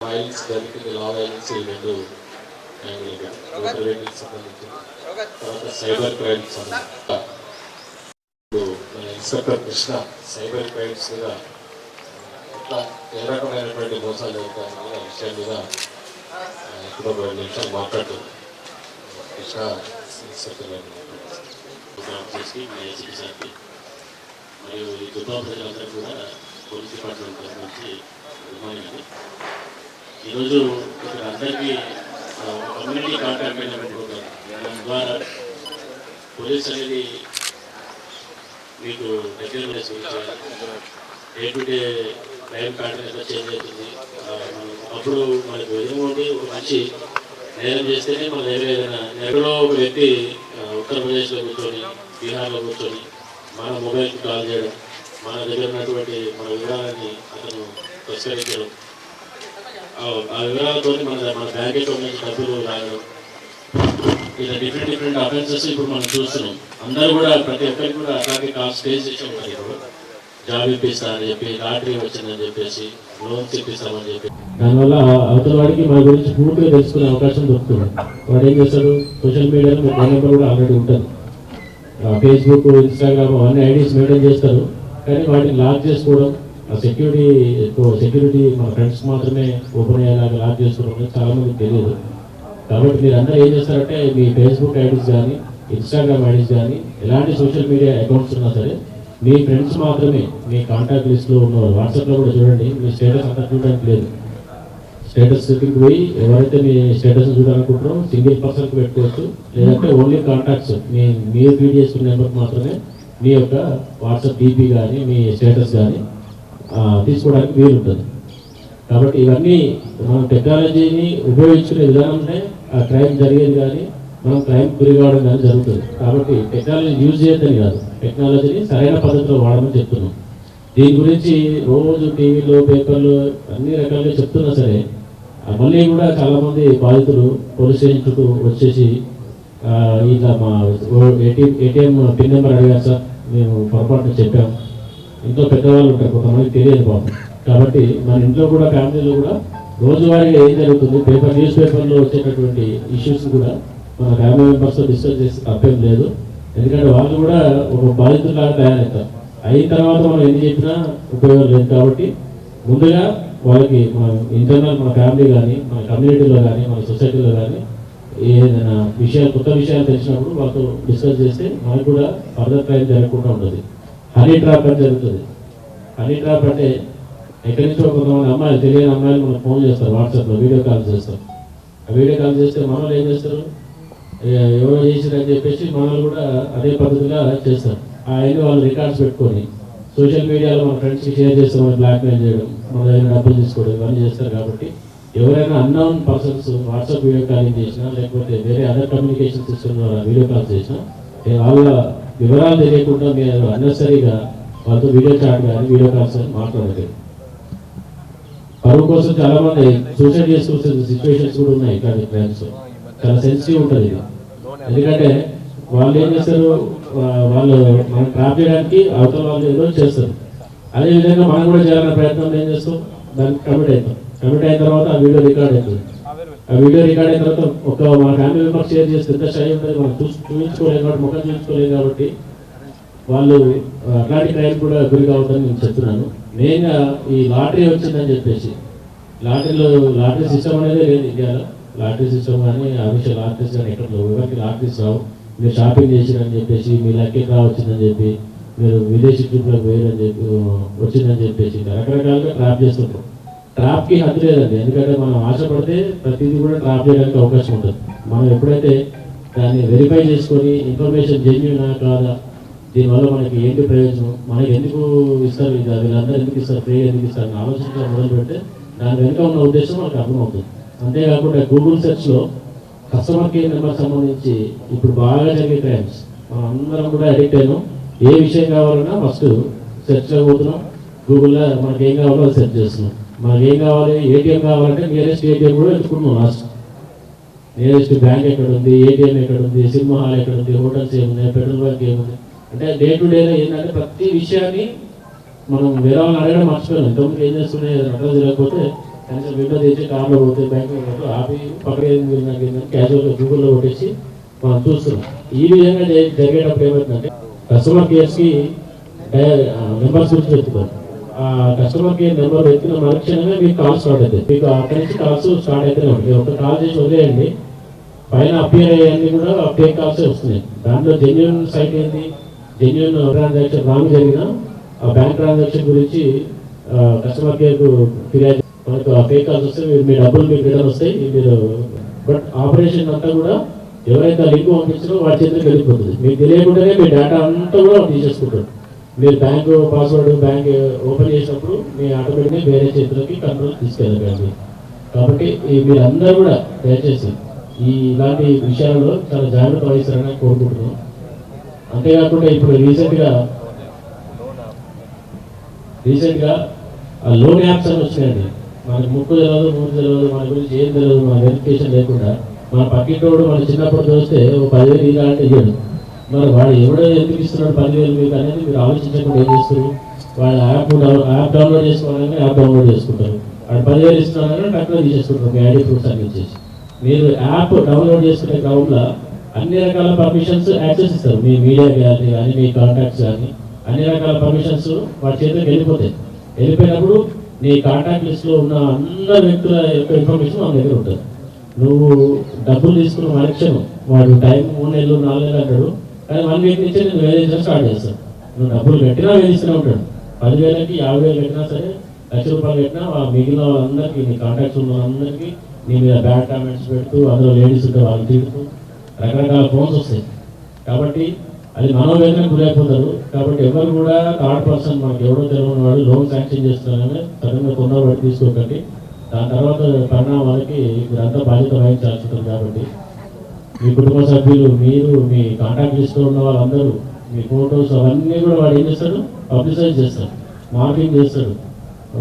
Violence జరిగింది, లా violence ఈ రెండు సంబంధించి తర్వాత సైబర్ క్రైమ్కి సంబంధించి మన ఇన్స్పెక్టర్ కృష్ణ సైబర్ క్రైమ్స్ మీద ఇట్లా ఏ రకమైనటువంటి మోసాలు జరుగుతాయన్న విషయం మీద ఇప్పుడు 2 నిమిషాలు మాట్లాడుతుంది కృష్ణ ఇన్స్పెక్టర్ ప్రోగ్రామ్ చేసి ఏసీపీ సార్కి మరియు ఈ దుర్గా ప్రజలందరూ కూడా పోలీస్ డిపార్ట్మెంట్ తరఫు నుంచి గుడ్. ఈరోజు ఇక్కడ అందరికీ కమ్యూనిటీ కాంటాక్ట్ మేనేజ్మెంట్ ప్రోగ్రామ్ దాని ద్వారా పోలీస్ అనేది మీకు దగ్గర day to day crime pattern ఎట్లా చేంజ్ అవుతుంది. అప్పుడు మనకు ఏముంది, ఒక మంచి నేరం చేస్తేనే మన దగ్గర ఏదైనా ఎక్కడో ఒక వ్యక్తి ఉత్తరప్రదేశ్లో కూర్చొని బీహార్లో కూర్చొని మన మొబైల్కి కాల్ చేయడం, మన దగ్గర ఉన్నటువంటి మన వివరాలని అతను పరిష్కరించడం, ఆ వివరాలతో మన బ్యాంక్ అకౌంట్ నుంచి డబ్బులు రావడం, ఇలా డిఫరెంట్ అఫెన్సెస్ ఇప్పుడు మనం చూస్తున్నాం. అందరూ కూడా ప్రతి ఒక్కరికి కూడా అట్లాగే స్టేజ్ చేసి ఉంటారు. ఇప్పుడు జాబ్ ఇప్పిస్తా అని చెప్పి, లాటరీ వచ్చిందని చెప్పేసి, లోన్స్ ఇప్పిస్తామని చెప్పి, దానివల్ల అవతల వాడికి మన గురించి పూర్తిగా తెలుసుకునే అవకాశం దొరుకుతుంది. వాడు ఏం చేస్తాడు, సోషల్ మీడియాలో మీ ఫోన్ నెంబర్ కూడా ఆల్రెడీ ఉంటుంది, ఫేస్బుక్, ఇన్స్టాగ్రామ్ అవన్నీ ఐడీస్ మెయింటైన్ చేస్తారు. కానీ వాటిని లాక్ చేసుకోవడం, సెక్యూరిటీ మన ఫ్రెండ్స్ మాత్రమే ఓపెన్ అయ్యేలాగా లాక్ చేసుకోవడం చాలా మందికి తెలియదు. కాబట్టి మీరు అందరూ ఏం చేస్తారంటే మీ ఫేస్బుక్ ఐడీస్ కానీ, ఇన్స్టాగ్రామ్ ఐడీస్ కానీ, ఎలాంటి సోషల్ మీడియా అకౌంట్స్ ఉన్నా సరే మీ ఫ్రెండ్స్ మాత్రమే మీ కాంటాక్ట్ లిస్ట్లో ఉన్నవారు. వాట్సాప్లో కూడా చూడండి, మీ స్టేటస్ అంతా చూడడానికి లేదు. స్టేటస్ సెట్టింగ్కి పోయి ఎవరైతే మీ స్టేటస్ చూడాలనుకుంటారో సింగిల్ పర్సన్కి పెట్టుకోవచ్చు, లేదంటే ఓన్లీ కాంటాక్ట్స్ మీరు ఫీడ్ చేసుకున్న నెంబర్కి మాత్రమే మీ యొక్క వాట్సాప్ డీపీ కానీ మీ స్టేటస్ కానీ తీసుకోవడానికి వీలు ఉంటుంది. కాబట్టి ఇవన్నీ మనం టెక్నాలజీని ఉపయోగించుకునే విధానంలో ఆ క్రైమ్ జరిగేది కానీ మనం క్రైమ్ గురి కావడం కానీ జరుగుతుంది. కాబట్టి టెక్నాలజీ యూజ్ చేయొద్దని కాదు, టెక్నాలజీని సరైన పద్ధతిలో వాడమని చెప్తున్నాం. దీని గురించి రోజు టీవీలో, పేపర్లో అన్ని రకాలుగా చెప్తున్నా సరే మళ్ళీ కూడా చాలామంది బాధితులు పోలీస్ స్టేషన్ చుట్టూ వచ్చేసి ఇట్లా మా ఏటీఎం పిన్ నెంబర్ అడిగారు సార్, మేము పొరపాటున చెప్పాము. ఇంట్లో పెద్దవాళ్ళు ఉంటారు, కొంతమంది తెలియదు పాపం. కాబట్టి మన ఇంట్లో కూడా ఫ్యామిలీలో కూడా రోజువారీగా ఏం జరుగుతుంది, న్యూస్ పేపర్లో వచ్చేటటువంటి ఇష్యూస్ కూడా మన ఫ్యామిలీ మెంబర్స్తో డిస్కస్ చేసి తప్పేం లేదు. ఎందుకంటే వాళ్ళు కూడా ఒక బాధితులాగా తయారవుతారు. అయిన తర్వాత మనం ఎన్ని చెప్పినా ఉపయోగం లేదు. కాబట్టి ముందుగా వాళ్ళకి మన ఇంటర్నల్ మన ఫ్యామిలీ కానీ, మన కమ్యూనిటీలో కానీ, మన సొసైటీలో కానీ ఏదైనా విషయాలు, కొత్త విషయాలు తెలిసినప్పుడు వాళ్ళతో డిస్కస్ చేస్తే మనకు కూడా ఫర్దర్ క్రైమ్ జరగకుండా ఉంటుంది. హనీ ట్రాప్ అని జరుగుతుంది. హనీ ట్రాప్ అంటే ఎక్కడి నుంచో కొంతమంది అమ్మాయిలు, తెలియని అమ్మాయిలు మనకు ఫోన్ చేస్తారు, వాట్సాప్లో వీడియో కాల్ చేస్తారు. ఆ వీడియో కాల్ చేస్తే మనల్ని ఏం చేస్తారు, ఎవరో చేసిరని చెప్పేసి మనల్ని కూడా అదే పద్ధతిగా చేస్తారు. అవన్నీ వాళ్ళు రికార్డ్స్ పెట్టుకొని సోషల్ మీడియాలో మన ఫ్రెండ్స్కి షేర్ చేస్తామని బ్లాక్మెయిల్ చేయడం, మన దగ్గర డబ్బులు తీసుకోవడం ఇవన్నీ చేస్తారు. కాబట్టి ఎవరైనా unknown persons WhatsApp video calling చేసినా లేకపోతే వేరే అదర్ కమ్యూనికేషన్ సిస్టమ్ ద్వారా వీడియో కాల్ చేసినా వాళ్ళ వివరాలు తెలియకుండా మీరు అన్నెసరీగా వాళ్ళతో వీడియో చాట్ కానీ వీడియో కాల్స్ అని మాట్లాడలేదు. పరువు కోసం చాలా మంది సూసైడ్ చేసుకునే సిచ్యువేషన్స్ కూడా ఉన్నాయి. ఇట్లాంటి క్రైమ్స్ చాలా సెన్సిటివ్ ఉంటుంది ఇది. ఎందుకంటే వాళ్ళు ఏం చేస్తారు, వాళ్ళు మనం ట్రాప్ చేయడానికి అవతల వాళ్ళు ఏదో చేస్తారు. అదేవిధంగా మనం కూడా చేయాలనే ప్రయత్నం ఏం చేస్తాం, దానికి కమిట్ అవుతాం. కమిట్ అయిన తర్వాత ఆ వీడియో రికార్డ్ అవుతుంది. ఆ వీడియో రికార్డ్ అయిన తర్వాత మన ఫ్యామిలీ మెంబర్స్ షేర్ చేస్తే ఎంత షై ఉంటుంది, మనం చూపించుకోలేము కాబట్టి, ముఖం చూపించుకోలేము కాబట్టి వాళ్ళు అట్లాంటి క్రైమ్ కూడా గురి కావద్దని నేను చెప్తున్నాను. మెయిన్గా ఈ లాటరీ వచ్చిందని చెప్పేసి లాటరీ సిస్టమ్ అనేది లేదు ఇండియాలో. లాటరీ సిస్టమ్ కానీ ఆఫీషియల్ లాటరీస్ కానీ ఎక్కడ ఎవరికి లాటరీస్ రావు. మీరు షాపింగ్ చేసిరని చెప్పేసి మీ లక్కీ డ్రా వచ్చిందని చెప్పి మీరు విదేశీ ట్రిప్లోకి పోయారని చెప్పి వచ్చిందని చెప్పేసి రకరకాలుగా ట్రాప్ చేస్తుంటాం. ట్రాప్కి హద్దు లేదండి. ఎందుకంటే మనం ఆశపడితే ప్రతిదీ కూడా ట్రాప్ చేయడానికి అవకాశం ఉంటుంది. మనం ఎప్పుడైతే దాన్ని వెరిఫై చేసుకొని ఇన్ఫర్మేషన్ జెన్యూనా కాదా, దీనివల్ల మనకి ఏంటి ప్రయోజనం, మనకి ఎందుకు ఇస్తారు, వీళ్ళందరూ ఎందుకు ఇస్తారు, ఫ్రీ ఎందుకు ఇస్తారు ఆలోచించడం మొదలు పెడితే దాని వెనుక ఉన్న ఉద్దేశం మనకు అర్థమవుతుంది. అంతేకాకుండా గూగుల్ సెర్చ్లో కస్టమర్ కేర్ నెంబర్ సంబంధించి ఇప్పుడు బాగా జరిగే క్రైమ్స్ మనం అందరం కూడా అడిక్ట్ అయినాం. ఏ విషయం కావాలన్నా ఫస్ట్ సెర్చ్లో పోతున్నాం, గూగుల్లో మనకి ఏం కావాలో అది సెర్చ్ చేస్తున్నాం. మనకి ఏం కావాలి, ఏటీఎం కావాలంటే నియరెస్ట్ ఏటీఎం కూడా వెతుకున్నాం. లాస్ట్ నియరెస్ట్ బ్యాంక్ ఎక్కడ ఉంది, ఏటీఎం ఎక్కడ ఉంది, సినిమా హాల్ ఎక్కడ ఉంది, హోటల్స్ ఏమున్నాయి, పెట్రోల్ బంక్ ఏముంది, అంటే డే టు డేలో ఏంటంటే ప్రతి విషయాన్ని మనం వేరే వాళ్ళని అడగడం మర్చిపోయాం. ఇంతకుముందు ఏం చేస్తున్నాయి అడ్రస్ తెలియకపోతే కనీసం విండో తెచ్చి కార్లో పోతే బ్యాంకులో పోతే ఆపి పక్కన క్యాజువల్గా గూగుల్లో కొట్టేసి మనం చూస్తున్నాం. ఈ విధంగా జరిగేటప్పుడు ఏమవుతుందంటే కస్టమర్ కేర్స్కి నెంబర్స్ గురించి చెప్తాం. ఆ కస్టమర్ కేర్ నెంబర్ ఎత్తిన మరుక్షణమే మీకు కాల్ స్టార్ట్ అవుతుంది. మీకు అక్కడి నుంచి కాల్స్ స్టార్ట్ అవుతూనే ఉంటాయి. ఒక కాల్ చేసి వదిలేయండి, పైన అపియర్ అయ్యేది కూడా ఫేక్ కాల్సే వస్తున్నాయి. దాంట్లో జెన్యున్ సైట్ ఏంటి, జెన్యున్ ట్రాన్సాక్షన్ రాంగ్ జరిగిన ఆ బ్యాంక్ ట్రాన్సాక్షన్ గురించి కస్టమర్ కేర్కు ఫిర్యాదు, మనకు ఆ ఫేక్ కాల్స్ వస్తే మీ డబ్బులు మీకు రిటర్న్ వస్తాయి. మీరు బట్ ఆపరేషన్ అంతా కూడా ఎవరైతే లింక్ పంపించారో వాడి చేతికి వెళ్ళిపోతుంది. మీకు తెలియకుండానే మీ డేటా అంతా కూడా తీసేసుకుంటారు. మీరు బ్యాంక్ పాస్వర్డ్ బ్యాంక్ ఓపెన్ చేసినప్పుడు మీ ఆటోమేటిక్గా వేరే చేతులకి కంట్రోల్ తీసుకెళ్ళగలరు. కాబట్టి మీరు అందరూ కూడా దయచేసి ఇలాంటి విషయాల్లో చాలా జాగ్రత్త వహిస్తారని కోరుకుంటున్నాం. అంతేకాకుండా ఇప్పుడు రీసెంట్గా లోన్ యాప్స్ అని వచ్చినాయండి. మనకు ముక్కు తెలియదు, మూడు తెలియదు, మన గురించి ఏం తెలియదు, మన వెరిఫికేషన్ లేకుండా మన పక్కింటోడు మన చిన్నప్పుడు చూస్తే ఒక 10,000 ఇలా అంటే ఇవ్వడు. మరి వాడు ఎవడో ఎందుకు ఇస్తున్నాడు 10,000 మీకు అనేది మీరు ఆలోచించకుండా ఏం చేస్తారు, వాళ్ళ యాప్ డౌన్లోడ్ చేసుకోవాలని యాప్ డౌన్లోడ్ చేసుకుంటారు. వాడు 10,000 ఇస్తున్నారని టక్కున తీసేసుకుంటారు మీ ఐడి ప్రూఫ్స్ అన్ని ఇచ్చేసి. మీరు యాప్ డౌన్లోడ్ చేసుకునే క్రమంలో అన్ని రకాల పర్మిషన్స్ యాక్సెస్ ఇస్తారు. మీ మీడియా గ్యాలరీ కానీ మీ కాంటాక్ట్స్ కానీ అన్ని రకాల పర్మిషన్స్ వాడి చేతికి వెళ్ళిపోతాయి. వెళ్ళిపోయినప్పుడు నీ కాంటాక్ట్ లిస్ట్లో ఉన్న అందరి వ్యక్తుల యొక్క ఇన్ఫర్మేషన్ మన దగ్గర ఉంటుంది. నువ్వు డబ్బులు తీసుకున్న మరుక్షణం వాడు టైం 3 నెలలు 4 నెలలు అంటాడు, కానీ 1 వీక్ నుంచే నేను వేధించడం స్టార్ట్ చేస్తాను. నువ్వు డబ్బులు పెట్టినా వేధిస్తూనే ఉంటాడు. 10,000కి 50,000 పెట్టినా సరే, ₹1,00,000 పెట్టినా మిగిలిన వాళ్ళందరికీ నీ కాంటాక్ట్స్ ఉన్న వాళ్ళందరికీ నీ మీద బ్యాడ్ కామెంట్స్ పెడుతూ, అందులో లేడీస్ ఉంటే వాళ్ళు తిడుతూ రకరకాల ఫోన్స్ వస్తాయి. కాబట్టి అది మనోవేదన గురైపోతారు. కాబట్టి ఎవరు కూడా థర్డ్ పర్సన్ మనకు ఎవరో తెలియని వాడు లోన్ శాంక్షన్ చేస్తున్నారని సడన్గా తొందరపడి తీసుకోకండి. దాని తర్వాత పరిణామాలకి మీరంతా బాధ్యత వహించాల్సి ఉంటుంది. కాబట్టి మీ కుటుంబ సభ్యులు, మీరు, మీ కాంటాక్ట్ లిస్ట్లో ఉన్న వాళ్ళందరూ మీ ఫోటోస్ అవన్నీ కూడా వాడు ఏం చేస్తాడు, పబ్లిసైజ్ చేస్తాడు, మార్కింగ్ చేస్తాడు.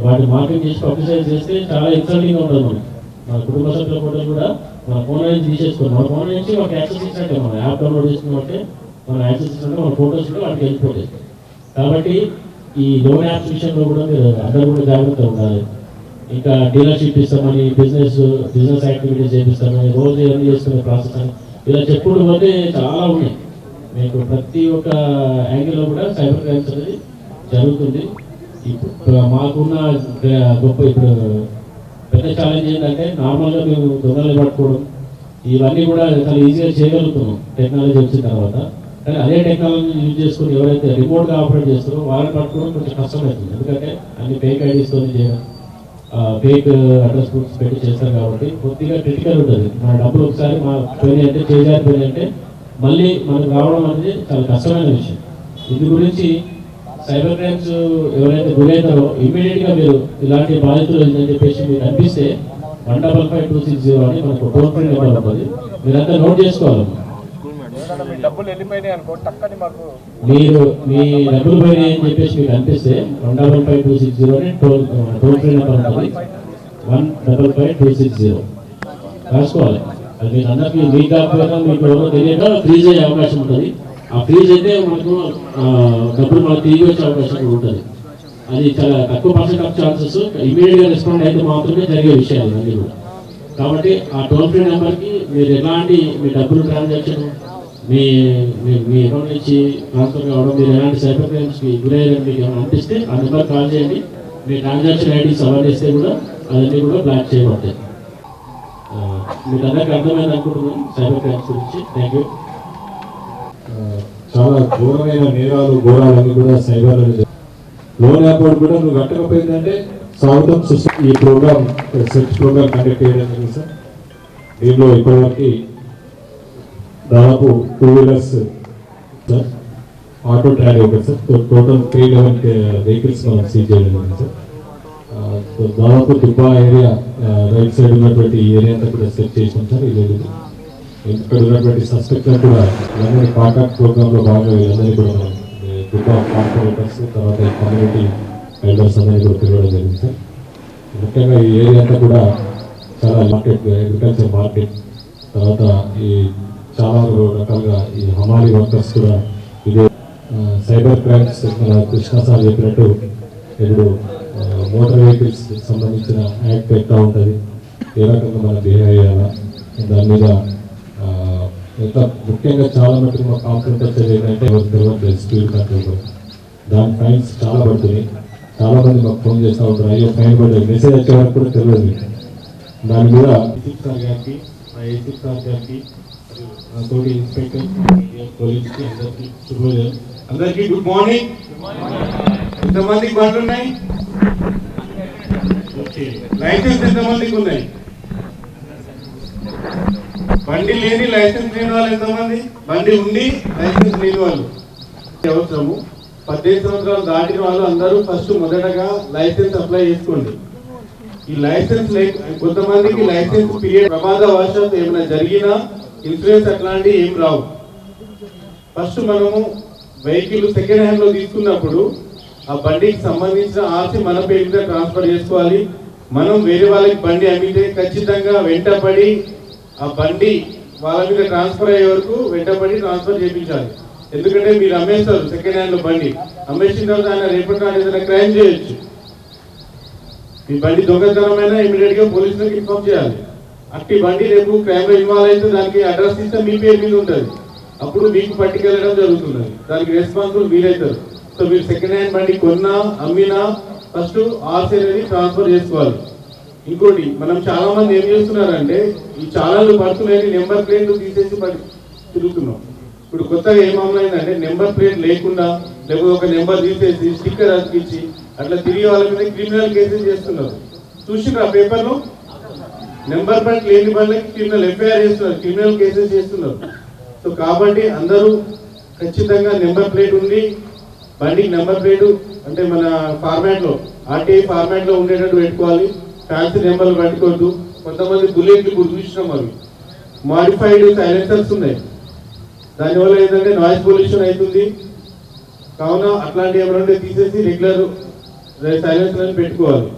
వాటి మార్కింగ్ చేసి పబ్లిసైజ్ చేస్తే చాలా ఇన్సల్టింగ్గా ఉంటుంది. మనకి మన కుటుంబ సభ్యుల ఫోటోలు కూడా మన ఫోన్ నుంచి తీసేసుకోవాలి. మన ఫోన్ నుంచి మాకు యాక్సెస్ ఇచ్చినట్టే, మన యాప్ డౌన్లోడ్ చేసుకున్నట్టే మన యాక్సెస్ ఇచ్చినట్టే మన ఫోటోస్ కూడా వాటికి వెళ్ళిపోతాయి. కాబట్టి ఈ లోన్ యాప్స్ విషయంలో కూడా మీరు అందరూ కూడా జాగ్రత్తగా ఉండాలి. ఇంకా డీలర్షిప్ ఇస్తామని, బిజినెస్ యాక్టివిటీస్ చేపిస్తామని, రోజు ఏం చేసుకునే ప్రాసెస్ అని ఇలా చెప్పుకుంటూ పోతే చాలా ఉన్నాయి. మీకు ప్రతి ఒక్క యాంగిల్లో కూడా సైబర్ క్రైమ్స్ అనేది జరుగుతుంది. ఇప్పుడు మాకున్న గొప్ప ఇప్పుడు పెద్ద ఛాలెంజ్ ఏంటంటే నార్మల్గా మేము దొంగలు పట్టుకోవడం ఇవన్నీ కూడా చాలా ఈజీగా చేయగలుగుతున్నాం టెక్నాలజీ వచ్చిన తర్వాత. కానీ అదే టెక్నాలజీ యూజ్ చేసుకుని ఎవరైతే రిమోట్గా ఆపరేట్ చేస్తారో వాళ్ళని పట్టుకోవడం కొంచెం కష్టమవుతుంది. ఎందుకంటే అన్ని ఫేక్ ఐడీస్తో చేయడం, ఫేక్ అడ్రస్ ప్రూఫ్స్ పెట్టి చేస్తారు. కాబట్టి కొద్దిగా క్రిటికల్ ఉంటుంది. మన డబ్బులు ఒకసారి మా పోయినాయంటే చేజారిపోయినాయంటే మళ్ళీ మనకు రావడం అనేది చాలా కష్టమైన విషయం. ఇందు గురించి సైబర్ క్రైమ్స్ ఎవరైతే గురవుతారో ఇమీడియట్గా మీరు ఇలాంటి బాధితులు అని చెప్పేసి మీకు అనిపిస్తే 155-260 అని మనకు టోల్ ఫ్రీ నెంబర్ ఉంటుంది. మీరంతా నోట్ చేసుకోవాలి. మీరు మీ డబ్బులు పోయినాయి అని చెప్పేసి మీకు అనిపిస్తే 155-260 అని టోల్ ఫ్రీ నెంబర్ ఉంటుంది. 155-260 రాసుకోవాలి. అది మీకు అందరికీ మీకు కాకపోయినా మీకు ఎవరో తెలియక ఫ్రీజ్ అయ్యే అవకాశం ఉంటుంది. ఆ ఫ్రీజ్ అయితే మనకు డబ్బులు మనకు తిరిగి వచ్చే అవకాశం ఉంటుంది. అది చాలా తక్కువ పర్సెంట్ ఆఫ్ ఛాన్సెస్. ఇమీడియట్గా రెస్పాండ్ అయితే మాత్రమే జరిగే విషయాలు అన్నీ కూడా. కాబట్టి ఆ టోల్ ఫ్రీ నెంబర్కి మీరు ఎలాంటి మీ డబ్బులు ట్రాన్సాక్షన్ మీ మీ అకౌంట్ నుంచి ట్రాన్స్ఫర్ కావడం, మీరు ఎలాంటి సైబర్ క్రైమ్స్కి గురయ్యారని మీకు ఏమైనా అనిపిస్తే ఆ నెంబర్ కాల్ చేయండి. మీ ట్రాన్సాక్షన్ ఐడీస్ సవరిస్తే కూడా అవన్నీ కూడా బ్లాక్ చేయబడతాయి. మీకు అందరికీ అర్థమైంది అనుకుంటున్నాను సైబర్ క్రైమ్స్ గురించి. Thank you. చాలా ఘోరమైన నేరాలు ఘోరాలన్నీ కూడా సైబర్ లోన్ ఏర్పాటు కూడా నువ్వు కట్టకపోయిందంటే స్వాగతం ఈ ప్రోగ్రామ్ సెర్చ్ ప్రోగ్రామ్ కండక్ట్ చేయడం జరిగింది సార్. దీనిలో ఇప్పటివరకు దాదాపు 2 వీలర్స్ సార్, ఆటో ట్రాలీ ఒకటి సార్, టోటల్ 311 వెహికల్స్ మనం సీజ్ చేయడం జరిగింది సార్. దాదాపు దుబ్బా ఏరియా రైట్ సైడ్ ఉన్నటువంటి ఏరియా అంతా కూడా సెర్చ్ చేసాం సార్. ఇది ఇక్కడ ఉన్నటువంటి సస్పెక్ట్లను కూడా వీళ్ళందరి కాంటాక్ట్ ప్రోగ్రాంలో భాగంగా వీళ్ళందరినీ కూడా మనం దుబ్బా కార్పొరేటర్స్ తర్వాత కమ్యూనిటీ ఎల్డర్స్ అందరినీ కూడా పిలవడం జరిగింది సార్. ముఖ్యంగా ఈ ఏరియా అంతా కూడా చాలా మార్కెట్, అగ్రికల్చర్ మార్కెట్, తర్వాత ఈ చాలా రకాలుగా ఈ హమాలి వర్కర్స్ కూడా ఇదే సైబర్ క్రైమ్స్ మన కృష్ణ సార్ చెప్పినట్టు ఇప్పుడు మోటార్ వెహికల్స్ సంబంధించిన యాక్ట్ ఎట్లా ఉంటుంది, ఏ రకంగా మనం బిహేవ్ చేయాలా, దాని మీద ఎంత ముఖ్యంగా చాలా మటుకు మా కాంప్లైంట్ వచ్చేది ఏంటంటే తెలియట్లేదు స్పీడ్ కంట్రోల్. దాని ఫైన్స్ చాలా పడుతుంది. చాలా మంది మాకు ఫోన్ చేస్తూ ఉంటారు, అయ్యో ఫైన్ పడ్డది, మెసేజ్ వచ్చే వరకు కూడా తెలియదు. దాని మీద ఏసీపీ సార్ గారికి, మా ఏసీపీ సార్ గారికి, తోటి ఇన్స్పెక్టర్ పోలీస్కి అందరికీ శుభోదయం. అందరికీ గుడ్ మార్నింగ్. ఎంతమందికి బండ్లు ఉన్నాయి? లైసెన్స్ ఎంతమందికి ఉన్నాయి? బండి లేని లైసెన్స్ లేని వాళ్ళు ఎంతమంది? బండి ఉండి లైసెన్స్ లేని వాళ్ళు అవసరము. 18 సంవత్సరాలు దాటిన వాళ్ళు అందరూ ఫస్ట్ మొదటగా లైసెన్స్ అప్లై చేసుకోండి. ఈ లైసెన్స్ కొంతమందికి లైసెన్స్ పీరియడ్ ప్రమాదవశాత్తు ఏమైనా జరిగినా ఇన్సూరెన్స్ అట్లాంటివి ఏం రావు. ఫస్ట్ మనము వెహికల్ సెకండ్ హ్యాండ్ లో తీసుకున్నప్పుడు ఆ బండికి సంబంధించిన ఆర్సీ మన పేరు మీద ట్రాన్స్ఫర్ చేసుకోవాలి. మనం వేరే వాళ్ళకి బండి అమ్మితే ఖచ్చితంగా వెంటపడి ఆ బండి వాళ్ళ మీద ట్రాన్స్ఫర్ అయ్యే వరకు వెంటపడి ట్రాన్స్ఫర్ చేయించాలి. ఎందుకంటే మీరు అమ్మేస్తారు సెకండ్ హ్యాండ్ లో బండి, అమ్మేసిన తర్వాత ఆయన రేపటి నాడు ఏదైనా క్రైమ్ చేయొచ్చు. ఈ బండి దొంగతనమైనా ఇమీడియట్ గా పోలీసులకు ఇన్ఫార్మ్ చేయాలి. అట్టి బండి రేపు క్రైమ్ లో ఇన్వాల్వ్ అయితే దానికి అడ్రస్ ఇస్తే మీ పేరు మీద ఉంటుంది, అప్పుడు మీకు పట్టుకెళ్ళడం జరుగుతుంది. దానికి రెస్పాన్సిబుల్ మీరైతారు. సో మీరు సెకండ్ హ్యాండ్ బండి కొన్నా అమ్మినా ఫస్ట్ ఆర్సీ అనేది ట్రాన్స్ఫర్ చేసుకోవాలి. ఇంకోటి, మనం చాలా మంది ఏం చేస్తున్నారంటే ఈ చాలాలు పడుతున్నాయని నెంబర్ ప్లేట్లు తీసేసి తిరుగుతున్నాం. ఇప్పుడు కొత్తగా ఏం అమలైందంటే నెంబర్ ప్లేట్ లేకుండా లేకపోతే ఒక నెంబర్ తీసేసి స్టిక్కర్ అతికించి అట్లా తిరిగి వాళ్ళ మీద క్రిమినల్ కేసెస్ చేస్తున్నారు. చూసినా పేపర్లో నెంబర్ ప్లేట్ లేని వాళ్ళకి క్రిమినల్ ఎఫ్ఐఆర్ చేస్తున్నారు, క్రిమినల్ కేసెస్ చేస్తున్నారు. సో కాబట్టి అందరూ ఖచ్చితంగా నెంబర్ ప్లేట్ ఉంది, బండికి నెంబర్ ప్లేటు అంటే మన ఫార్మాట్ లో ఆర్టీఐ ఫార్మాట్ లో ఉండేటట్టు పెట్టుకోవాలి. ఫ్యాన్సీ నెంబర్లు పెట్టుకోవద్దు. కొంతమంది బుల్లెట్లు ఇప్పుడు చూసినాం, అవి మాడిఫైడ్ సైలెన్సర్స్ ఉన్నాయి. దానివల్ల ఏంటంటే నాయిస్ పొల్యూషన్ అవుతుంది. కావున అట్లాంటి ఏమైనా తీసేసి రెగ్యులర్ సైలెన్సర్ పెట్టుకోవాలి.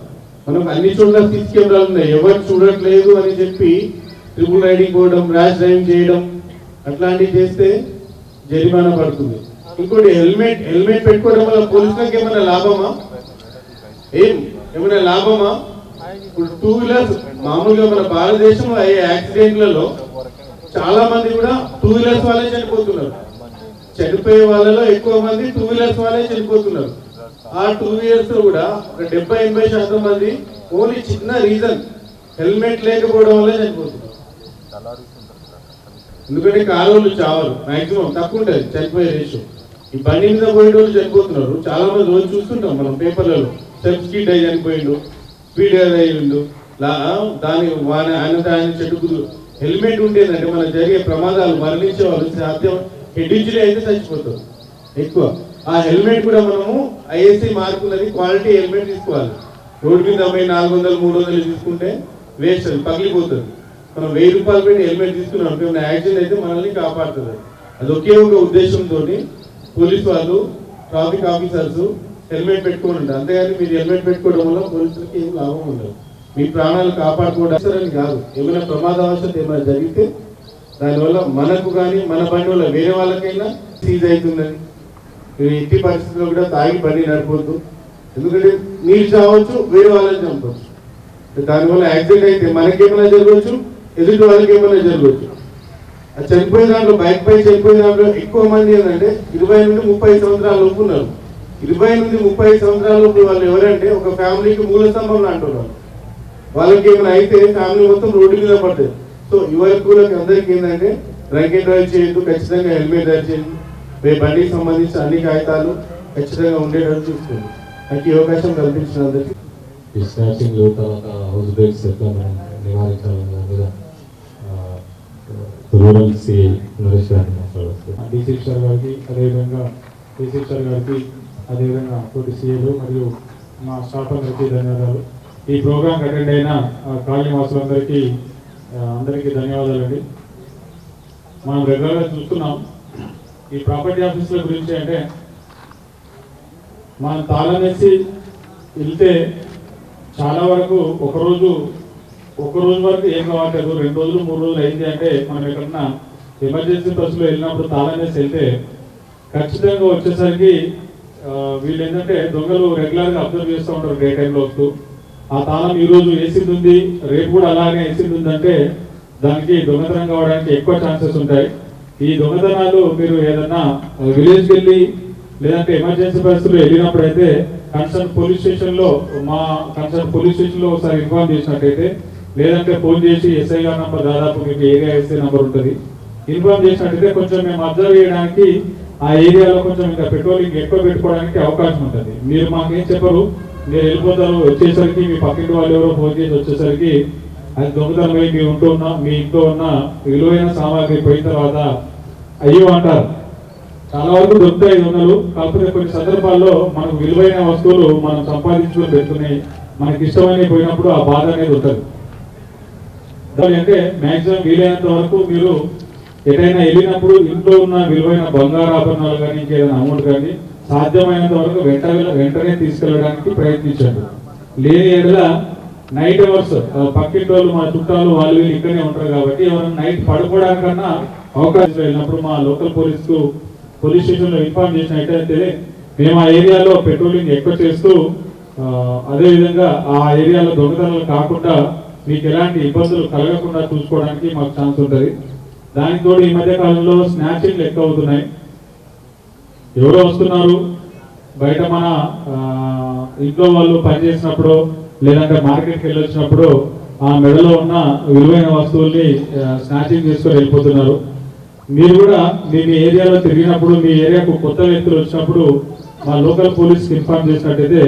మనం అన్ని చోట్ల సీసీ కెమెరాలు ఉన్నాయి, ఎవరు చూడట్లేదు అని చెప్పి ట్రిపుల్ రైడింగ్ పోవడం, ర్యాష్ డ్రైవింగ్ చేయడం అట్లాంటివి చేస్తే జరిమానా పడుతుంది. ఇంకోటి హెల్మెట్ పెట్టుకోవడం వల్ల పోలీసులకు ఏమైనా లాభమా? ఏమైనా లాభమా? ఇప్పుడు 2 వీలర్స్ మామూలుగా మన భారతదేశంలో అయ్యే యాక్సిడెంట్లలో చాలా మంది కూడా 2 వీలర్స్ వాళ్ళే చనిపోతున్నారు. చనిపోయే వాళ్ళలో ఎక్కువ మంది 2 వీలర్స్ వాళ్ళే చనిపోతున్నారు. ఆ 2 వీలర్స్ కూడా ఒక 70-80% మంది ఓన్లీ చిన్న రీజన్ హెల్మెట్ లేకపోవడం వల్ల చనిపోతున్నారు. ఎందుకంటే కాలువలు చావరు, మాక్సిమం తక్కువ ఉంటుంది చనిపోయే రేషియో. ఈ బండి మీద పోయే వాళ్ళు చనిపోతున్నారు. చాలా మంది రోజు చూస్తుంటాం మనం పేపర్లలో, సెల్ఫ్ స్పీడ్ అయ్యి చనిపోయిండు, స్పీడ్ అయ్యిండు, దాని ఆయన చెట్టుకు. హెల్మెట్ ఉంటేనంటే మనకు జరిగే ప్రమాదాలు, మరణించే వాళ్ళు సాధ్యం హెడ్ ఇంజరీ అయితే చచ్చిపోతారు ఎక్కువ. ఆ హెల్మెట్ కూడా మనము ఐఎస్ఐ మార్కున్నది క్వాలిటీ హెల్మెట్ తీసుకోవాలి. రోడ్డు మీద 400-300 తీసుకుంటే వేస్ట్, అది పగిలిపోతుంది. మనం 1000 రూపాయలు పెట్టి హెల్మెట్ తీసుకున్నాం, ఏమైనా యాక్సిడెంట్ అయితే మనల్ని కాపాడుతుంది. అది ఒకే ఒక ఉద్దేశంతో పోలీసు వాళ్ళు, ట్రాఫిక్ ఆఫీసర్స్ హెల్మెట్ పెట్టుకొని ఉంటారు. అంతేగాని మీరు హెల్మెట్ పెట్టుకోవడం వల్ల పోలీసులకి ఏం లాభం ఉండదు. మీ ప్రాణాలు కాపాడుకోవడానికి కాదు, ఏమైనా ప్రమాదవశాత్తు ఏమైనా జరిగితే దానివల్ల మనకు కానీ మన బండి వల్ల వేరే వాళ్ళకైనా సీజ్ అవుతుందని. మీరు ఎట్టి పరిస్థితుల్లో కూడా తాగి బండి నడపొద్దు. ఎందుకంటే మీరు చావచ్చు, వేరే వాళ్ళని చంపవచ్చు. దానివల్ల యాక్సిడెంట్ అయితే మనకేమైనా జరగవచ్చు, ఎదుటి వాళ్ళకి ఏమైనా జరగవచ్చు. అది చనిపోయిన దాంట్లో, బైక్ పై చనిపోయిన దాంట్లో ఎక్కువ మంది ఏంటంటే 20 నుండి 30 సంవత్సరాల లోపు ఉన్నారు. 20 నుండి 30 సంవత్సరాల లోపు వాళ్ళు ఎవరంటే ఒక ఫ్యామిలీకి మూల స్తంభం అంటున్నారు. వాళ్ళకి ఏమైనా అయితే ఫ్యామిలీ మొత్తం రోడ్డు మీద పడుతుంది. సో యువకులకి అందరికీ ఏంటంటే డ్రంక్ అండ్ డ్రైవ్ చేయొద్దు, ఖచ్చితంగా హెల్మెట్ డ్రైవ్ చేయండి, బండికి సంబంధించిన అన్ని కాగితాలు ఖచ్చితంగా ఉండేటట్టు చూసుకోండి. నాకు ఈ అవకాశం కల్పించిన అందరికీ. ఈ స్నాచింగ్ తర్వాత హౌస్ బ్రేక్స్ ఎట్లా మనం నివారించాలని దాని మీద రూరల్ సిఐ నరేష్ గారిని మాట్లాడుతుంది. డీసీ సార్ గారికి, అదేవిధంగా డీసీ సార్ గారికి, అదేవిధంగా తోటి సీఏలు మరియు మా స్టాఫ్ అందరికీ ధన్యవాదాలు. ఈ ప్రోగ్రాంకి అటెండ్ అయిన కాలనీ వాసులందరికీ అందరికీ ధన్యవాదాలండి. మనం రెగ్యులర్గా చూస్తున్నాం ఈ ప్రాపర్టీ ఆఫీసుల గురించి. అంటే మనం తాళం వేసి వెళ్తే చాలా వరకు ఒక రోజు వరకు ఏం కావట్లేదు, 2 రోజులు 3 రోజులు అయింది అంటే మనం ఎక్కడన్నా ఎమర్జెన్సీ బస్సులో వెళ్ళినప్పుడు తాళం వేసి వెళ్తే ఖచ్చితంగా వచ్చేసరికి వీళ్ళు ఏంటంటే దొంగలు రెగ్యులర్గా అబ్జర్వ్ చేస్తూ ఉంటారు డే టైంలో వస్తూ. ఆ తాళం ఈరోజు వేసింది ఉంది, రేపు కూడా అలాగే వేసింది ఉందంటే దానికి దొంగతనం కావడానికి ఎక్కువ ఛాన్సెస్ ఉంటాయి. ఈ దొంగతనాలు మీరు ఏదన్నా విలేజ్కి వెళ్ళి లేదంటే ఎమర్జెన్సీ పరిస్థితుల్లో వెళ్ళినప్పుడు అయితే కన్సర్న్ పోలీస్ స్టేషన్లో ఒకసారి ఇన్ఫార్మ్ చేసినట్టయితే, లేదంటే ఫోన్ చేసి ఎస్ఐ గారి నంబర్, దాదాపు మీకు ఏరియా ఎస్ఐ నంబర్ ఉంటుంది, ఇన్ఫార్మ్ చేసినట్టయితే కొంచెం మేము అబ్జర్వ్ చేయడానికి ఆ ఏరియాలో కొంచెం ఇంకా పెట్రోలింగ్ ఎక్కువ పెట్టుకోవడానికి అవకాశం ఉంటుంది. మీరు మాకేం చెప్పరు, మీరు వెళ్ళిపోతారు, వచ్చేసరికి మీ పక్కింటి వాళ్ళు ఎవరో ఫోన్ చేసి వచ్చేసరికి అది దొంగతనం అయి మీ ఇంట్లో ఉన్న విలువైన సామాగ్రి పోయిన తర్వాత అయ్యో అంటారు. చాలా వరకు దొరుకుతాయి దొంగలు, కాకపోతే కొన్ని సందర్భాల్లో మనకు విలువైన వస్తువులు మనం సంపాదించుకొని పెట్టుకుని మనకి ఇష్టమైన పోయినప్పుడు ఆ బాధ అనేది ఉంటుంది. అంటే మ్యాక్సిమం వీలైనంత వరకు మీరు ఎటైనా వెళ్ళినప్పుడు ఇంట్లో ఉన్న విలువైన బంగారు ఆభరణాలు కానీ ఇంకేదైనా అమౌంట్ కానీ సాధ్యమైనంత వరకు వెంటనే తీసుకెళ్ళడానికి ప్రయత్నించండి. లేని ఎడల నైట్ అవర్స్ పక్కింటి వాళ్ళు, మా చుట్టాలు వాళ్ళు వీళ్ళు ఇక్కడనే ఉంటారు కాబట్టి ఎవరైనా నైట్ పడుకోవడానికన్నా అవకాశం వెళ్ళినప్పుడు మా లోకల్ పోలీస్ స్టేషన్లో ఇన్ఫార్మ్ చేసినట్టయితే మేము ఆ ఏరియాలో పెట్రోలింగ్ ఎక్కువ చేస్తూ అదేవిధంగా ఆ ఏరియాలో దొంగతనాలు కాకుండా మీకు ఎలాంటి ఇబ్బందులు కలగకుండా చూసుకోవడానికి మాకు ఛాన్స్ ఉంటుంది. దానికి తోడు ఈ మధ్య కాలంలో స్నాచింగ్లు ఎక్కువ అవుతున్నాయి. ఎవరో వస్తున్నారు, బయట మన ఇంట్లో వాళ్ళు పనిచేసినప్పుడు లేదంటే మార్కెట్కి వెళ్ళి వచ్చినప్పుడు ఆ మెడలో ఉన్న విలువైన వస్తువుల్ని స్నాచింగ్ చేసుకొని వెళ్ళిపోతున్నారు. మీరు కూడా మీ ఏరియాలో తిరిగినప్పుడు, మీ ఏరియాకు కొత్త వ్యక్తులు వచ్చినప్పుడు మా లోకల్ పోలీస్కి ఇన్ఫార్మ్ చేసినట్టయితే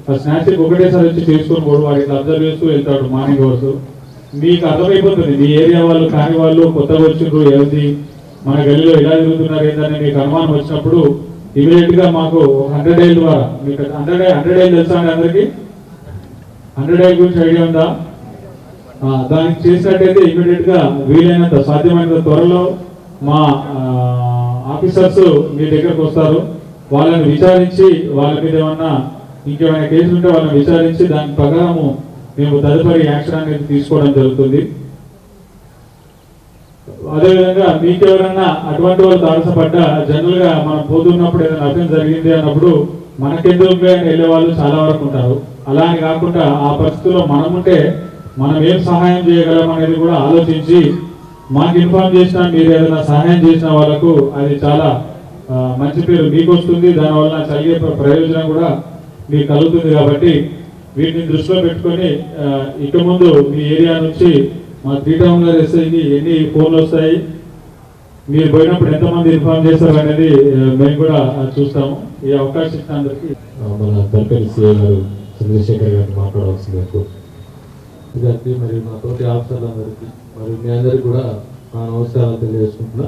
ఆ స్నాచింగ్ ఒకటేసారి వచ్చి చేసుకొని పోడు, వాడికి అబ్జర్వ్ చేస్తూ వెళ్తాడు మార్నింగ్ అవర్స్. మీకు అర్థమైపోతుంది మీ ఏరియా వాళ్ళు కాని వాళ్ళు కొత్తగా వచ్చిండ్రు, ఏది మన గల్లీలో ఎలా తిరుగుతున్నారు ఏంటని మీకు అనుమానం వచ్చినప్పుడు ఇమీడియట్ గా మాకు 100 డైల్ ద్వారా, మీకు 100 డైల్ తెలుసా అండి అందరికి? 100 డైల్ గురించి ఐడియా ఉందా? దానికి చేసినట్టయితే ఇమీడియట్ గా వీలైనంత సాధ్యమైనంత త్వరలో మా ఆఫీసర్స్ మీ దగ్గరకు వస్తారు. వాళ్ళని విచారించి వాళ్ళ మీద ఏమన్నా ఇంకేమైనా కేసులు ఉంటే వాళ్ళని విచారించి దాని ప్రకారము మేము తదుపరి యాక్షన్ అనేది తీసుకోవడం జరుగుతుంది. అదేవిధంగా మీకు ఎవరైనా అటువంటి వాళ్ళు తారసపడ్డా జనరల్ గా మనం పోతున్నప్పుడు ఏదైనా అఫెన్స్ జరిగింది అన్నప్పుడు మనకెందుకు వెళ్ళే వాళ్ళు చాలా వరకు ఉంటారు. అలా అని కాకుండా ఆ పరిస్థితుల్లో మనముంటే మనం ఏం సహాయం చేయగలం అనేది కూడా ఆలోచించి మాకు ఇన్ఫార్మ్ చేసినా మీరు ఏదైనా సహాయం చేసిన వాళ్ళకు అది చాలా మంచి పేరు మీకు వస్తుంది, దానివల్ల కలిగే ప్రయోజనం కూడా మీకు కలుగుతుంది. కాబట్టి వీటిని దృష్టిలో పెట్టుకొని ఇక ముందు మీ ఏరియా నుంచి మా 3 టౌన్లర్ ఎస్ఐకి ఎన్ని ఫోన్లు వస్తాయి, మీరు పోయినప్పుడు ఎంతమంది ఇన్ఫార్మ్ చేస్తారు అనేది మేము కూడా చూస్తాము. ఈ అవకాశం ఇచ్చిన అందరికీ మన దర్పల్లి సిఐ గారు చంద్రశేఖర్ గారిని మాట్లాడవలసింది గారికి మరియు మా తోటి ఆఫీసర్లందరికీ మరియు మీ అందరికీ కూడా నా నమస్కారాలు తెలియజేసుకుంటున్నా.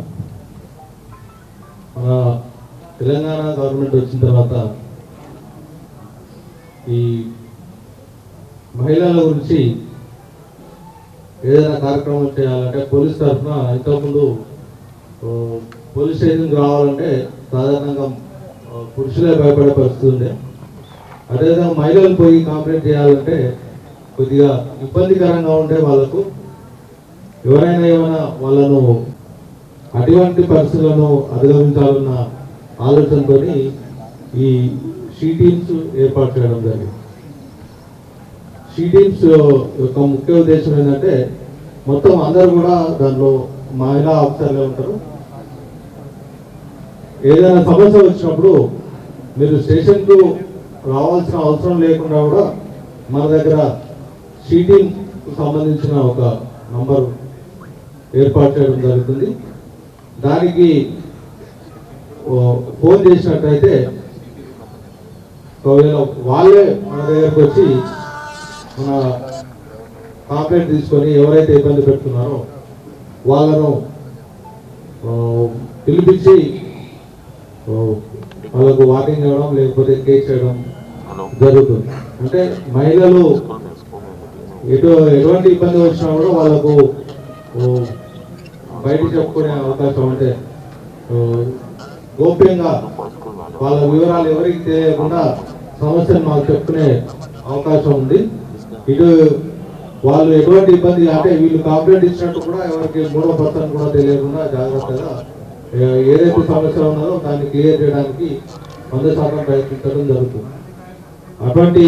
మన తెలంగాణ గవర్నమెంట్ వచ్చిన తర్వాత ఈ మహిళల గురించి ఏదైనా కార్యక్రమం చేయాలంటే పోలీస్ తరఫున ఇంతకుముందు పోలీస్ స్టేషన్కి రావాలంటే సాధారణంగా పురుషులే భయపడే పరిస్థితి ఉండే. అదేవిధంగా మహిళలు పోయి కంప్లైంట్ చేయాలంటే కొద్దిగా ఇబ్బందికరంగా ఉంటే వాళ్ళకు ఎవరైనా ఏమైనా వాళ్ళను అటువంటి పరిస్థితులను అధిగమించాలన్న ఆలోచనతో ఈ షీ టీమ్స్ ఏర్పాటు చేయడం జరిగింది. షీ టీమ్స్ యొక్క ముఖ్య ఉద్దేశం ఏంటంటే మొత్తం అందరూ కూడా దాంట్లో మహిళా ఆఫీసర్లే ఉంటారు. ఏదైనా సమస్య వచ్చినప్పుడు మీరు స్టేషన్కు రావాల్సిన అవసరం లేకుండా కూడా మన దగ్గర షీ టీమ్కు సంబంధించిన ఒక నంబర్ ఏర్పాటు చేయడం జరుగుతుంది. దానికి ఫోన్ చేసినట్టయితే ఒకవేళ వాళ్ళే మన దగ్గరకు వచ్చి మన కంప్లైంట్ తీసుకొని ఎవరైతే ఇబ్బంది పెడుతున్నారో వాళ్ళను పిలిపించి వాళ్ళకు వార్నింగ్ ఇవ్వడం లేకపోతే కేసు చేయడం జరుగుతుంది. అంటే మహిళలు ఎటువంటి ఇబ్బంది వచ్చినా కూడా వాళ్ళకు బయట చెప్పుకునే అవకాశం, అంటే గోప్యంగా వాళ్ళ వివరాలు ఎవరికి తెలియకుండా సమస్యను మాకు చెప్పుకునే అవకాశం ఉంది. ఇటు వాళ్ళు ఎటువంటి ఇబ్బంది అంటే వీళ్ళు కంప్లైంట్ ఇచ్చినట్టు కూడా ఎవరికి మూడో పర్సన్ కూడా తెలియకుండా జాగ్రత్తగా ఏదైతే సమస్య ఉన్నదో దాన్ని క్లియర్ చేయడానికి 100% ప్రయత్నించడం జరుగుతుంది. అటువంటి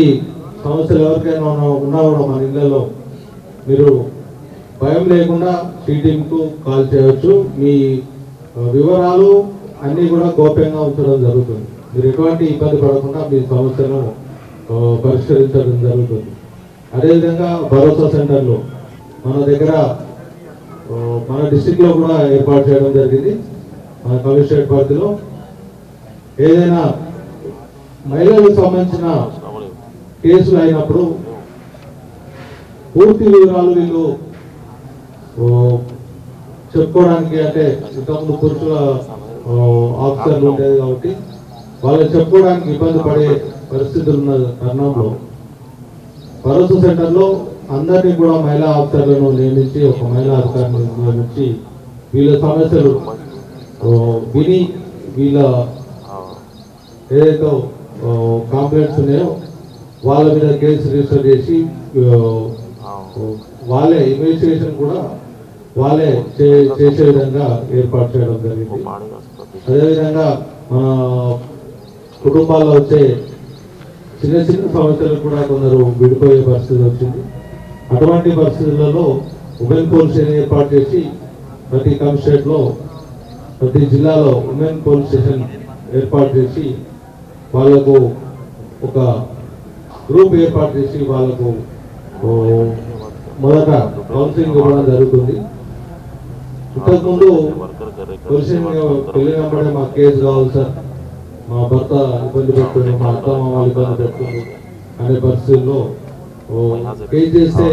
సమస్యలు ఎవరికైనా ఉన్నా కూడా మన ఇళ్లలో మీరు భయం లేకుండా షీ టీమ్కు కాల్ చేయవచ్చు. మీ వివరాలు అన్నీ కూడా గోప్యంగా ఉంచడం జరుగుతుంది. మీరు ఎటువంటి ఇబ్బంది పడకుండా మీ సమస్యను పరిష్కరించడం జరుగుతుంది. అదేవిధంగా భరోసా సెంటర్లు మన దగ్గర మన డిస్టిక్లో కూడా ఏర్పాటు చేయడం జరిగింది. మన కమిషనరేట్ పరిధిలో ఏదైనా మహిళలకు సంబంధించిన కేసులు అయినప్పుడు పూర్తి వివరాలు వీళ్ళు చెప్పుకోవడానికి, అంటే ఇంతకుముందు పురుషుల ఆఫీసర్లు ఉండేది కాబట్టి వాళ్ళు చెప్పుకోవడానికి ఇబ్బంది పడే పరిస్థితులు ఉన్న తరుణంలో భరోసా సెంటర్లో అందరినీ కూడా మహిళా ఆఫీసర్లను నియమించి ఒక మహిళా అధికారిని నియమించి వీళ్ళ సమస్యలు విని వీళ్ళ ఏదైతే కంప్లైంట్స్ ఉన్నాయో వాళ్ళ మీద కేసు రిజిస్టర్ చేసి వాళ్ళే ఇన్వెస్టిగేషన్ కూడా వాళ్ళే చేసే విధంగా ఏర్పాటు చేయడం జరిగింది. అదేవిధంగా మన కుటుంబాల్లో వచ్చే చిన్న చిన్న సమస్యలు కూడా కొందరు విడిపోయే పరిస్థితి వచ్చింది. అటువంటి పరిస్థితులలో ఉమెన్ పోలీస్ స్టేషన్ ఏర్పాటు చేసి ప్రతి కమిషనరేట్లో ప్రతి జిల్లాలో ఉమెన్ పోలీస్ స్టేషన్ ఏర్పాటు చేసి వాళ్ళకు ఒక గ్రూప్ ఏర్పాటు చేసి వాళ్ళకు మొదట కౌన్సిలింగ్ ఇవ్వడం జరుగుతుంది. ఇంతకుముందు పెళ్లి వెంబడే మా కేసు కావాలి సార్, మా భర్త ఇబ్బంది పెడుతుంది, మా అత్త మామ ఇబ్బంది పెడుతుంది అనే పరిస్థితుల్లో కేసు చేస్తే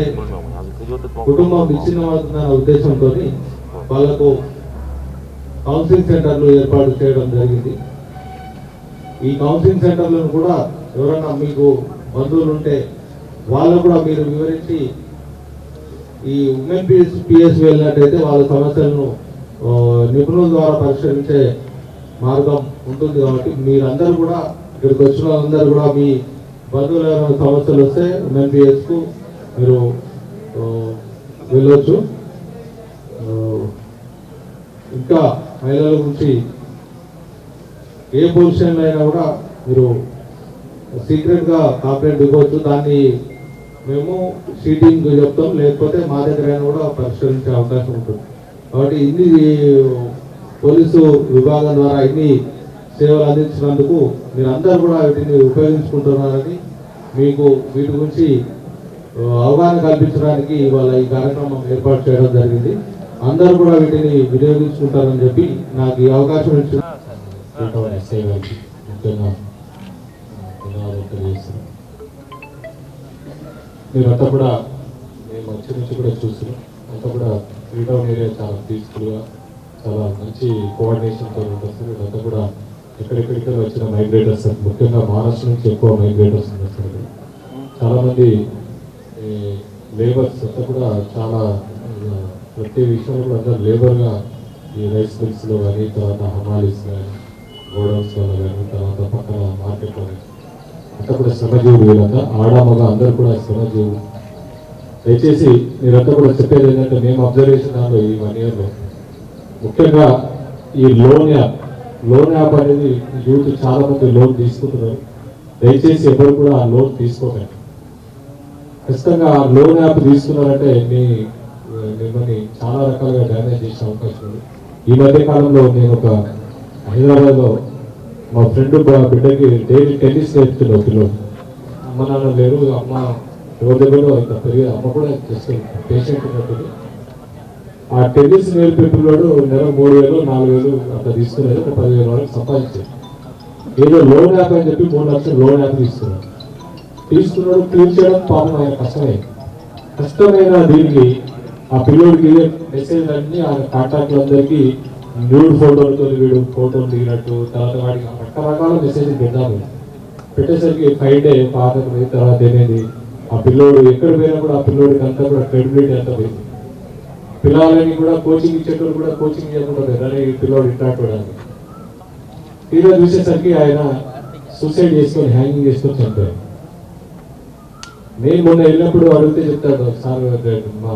కుటుంబం విచ్ఛిన్నమవుతుందనే ఉద్దేశంతో వాళ్ళకు కౌన్సిలింగ్ సెంటర్లు ఏర్పాటు చేయడం జరిగింది. ఈ కౌన్సిలింగ్ సెంటర్లను కూడా ఎవరైనా మీకు బంధువులు ఉంటే వాళ్ళు కూడా మీరు వివరించి ఈ ఉమెన్ పిఎస్ వెళ్ళినట్టయితే వాళ్ళ సమస్యలను నిపుణుల ద్వారా పరిష్కరించే మార్గం ఉంటుంది. కాబట్టి మీరందరూ కూడా ఇక్కడికి వచ్చిన వాళ్ళందరూ కూడా మీ బంధువులు ఏమైనా సమస్యలు వస్తే ఉమెన్ పిఎస్కు మీరు వెళ్ళొచ్చు. ఇంకా మహిళల గురించి ఏ పొజిషన్లో అయినా కూడా మీరు సీక్రెట్గా కంప్లైంట్ ఇవ్వచ్చు. దాన్ని మేము షీ టీమ్కి చెప్తాం, లేకపోతే మా దగ్గర అయినా కూడా పరిష్కరించే అవకాశం ఉంటుంది. కాబట్టి ఇన్ని పోలీసు విభాగం ద్వారా ఇన్ని సేవలు అందించినందుకు మీరందరూ కూడా వీటిని ఉపయోగించుకుంటున్నారని, మీకు వీటి గురించి అవగాహన కల్పించడానికి ఇవాళ ఈ కార్యక్రమం ఏర్పాటు చేయడం జరిగింది. అందరూ కూడా వీటిని వినియోగించుకుంటారని చెప్పి నాకు ఈ అవకాశం ఇచ్చిన ఎస్ఐ గారికి ముఖ్యంగా ధన్యవాదాలు తెలియజేస్తున్నాను. మీరంతా కూడా మేము వచ్చి నుంచి కూడా చూస్తున్నాం, అంతా కూడా ఫ్రీడమ్ ఏరియా చాలా పీస్ఫుల్గా చాలా మంచి కోఆర్డినేషన్తో ఉంటుంది సార్. ఇదంతా కూడా ఎక్కడెక్కడికి వచ్చిన మైగ్రేటర్స్ సార్, ముఖ్యంగా మహారాష్ట్ర నుంచి ఎక్కువ మైగ్రేటర్స్ ఉన్నారు సార్. చాలామంది లేబర్స్ అంతా కూడా చాలా ప్రతి విషయంలో కూడా అందరూ లేబర్గా ఈ రైస్ మిల్స్లో కానీ, తర్వాత హమాలీస్ కానీ, గోడౌన్స్లో కానీ, తర్వాత పక్కన మార్కెట్లో కానీ అంతా కూడా శ్రమజీవులు. వీళ్ళంతా ఆడామగా అందరూ కూడా శ్రమజీవులు. దయచేసి మీరంతా కూడా చెప్పేది ఏంటంటే, మేము అబ్జర్వేషన్ దానిలో ఈ 1 yearలో ముఖ్యంగా ఈ లోన్ యాప్ అనేది యూత్ చాలా మంది లోన్ తీసుకుంటున్నారు. దయచేసి ఎవరు కూడా ఆ లోన్ తీసుకోకండి. ఖచ్చితంగా ఆ లోన్ యాప్ తీసుకున్నారంటే మిమ్మల్ని చాలా రకాలుగా డ్యామేజ్ చేసే అవకాశం ఉంది. ఈ మధ్య కాలంలో నేను ఒక హైదరాబాద్లో మా ఫ్రెండ్ బిడ్డకి డైలీ టెన్నిస్ నేర్పుతున్నావు పిల్లలు. అమ్మ నాన్న లేరు, అమ్మ ఎవరి దగ్గర ఇంకా పెరిగి అమ్మ కూడా చేస్తుంది పేషెంట్ ఉన్నప్పుడు. ఆ టెన్నిస్ నేర్పే పిల్లడు నెల 3,000 4,000 అట్లా తీసుకునేది, 10,000 వరకు సంపాదించాడు. ఏదో లోన్ యాప్ అని చెప్పి 3 లక్షలు లోన్ యాప్ తీసుకున్నాడు. క్లీన్ చేయడం పాపం ఆయన కష్టమైన దీనికి ఆ పిల్లోడికి మెసేజ్ అన్ని ఆ కాంటాక్ట్లందరికీ న్యూడ్ ఫోటోలతో వీడు ఫోటోలు దిగినట్టు, తర్వాత వాడికి రకరకాల మెసేజ్ పెట్టేసరికి 5 డే పాతకు పోయిన తర్వాత ఏమైంది, ఆ పిల్లోడు ఎక్కడ పోయినా కూడా ఆ పిల్లోడికి అంతా కూడా క్రెడిబిలిటీ అంతా పోయింది. పిల్లలని కూడా కోచింగ్ ఇచ్చేటప్పుడు కూడా కోచింగ్ ఇవ్వకుండా పోయారు ఈ పిల్లోడు ఇంటాడడానికి. తీరా చూసేసరికి ఆయన సూసైడ్ చేసుకొని హ్యాంగింగ్ చేసుకొని చనిపోయాడు. నేను మొన్న వెళ్ళినప్పుడు అడిగితే చెప్తాడు, సార్ మా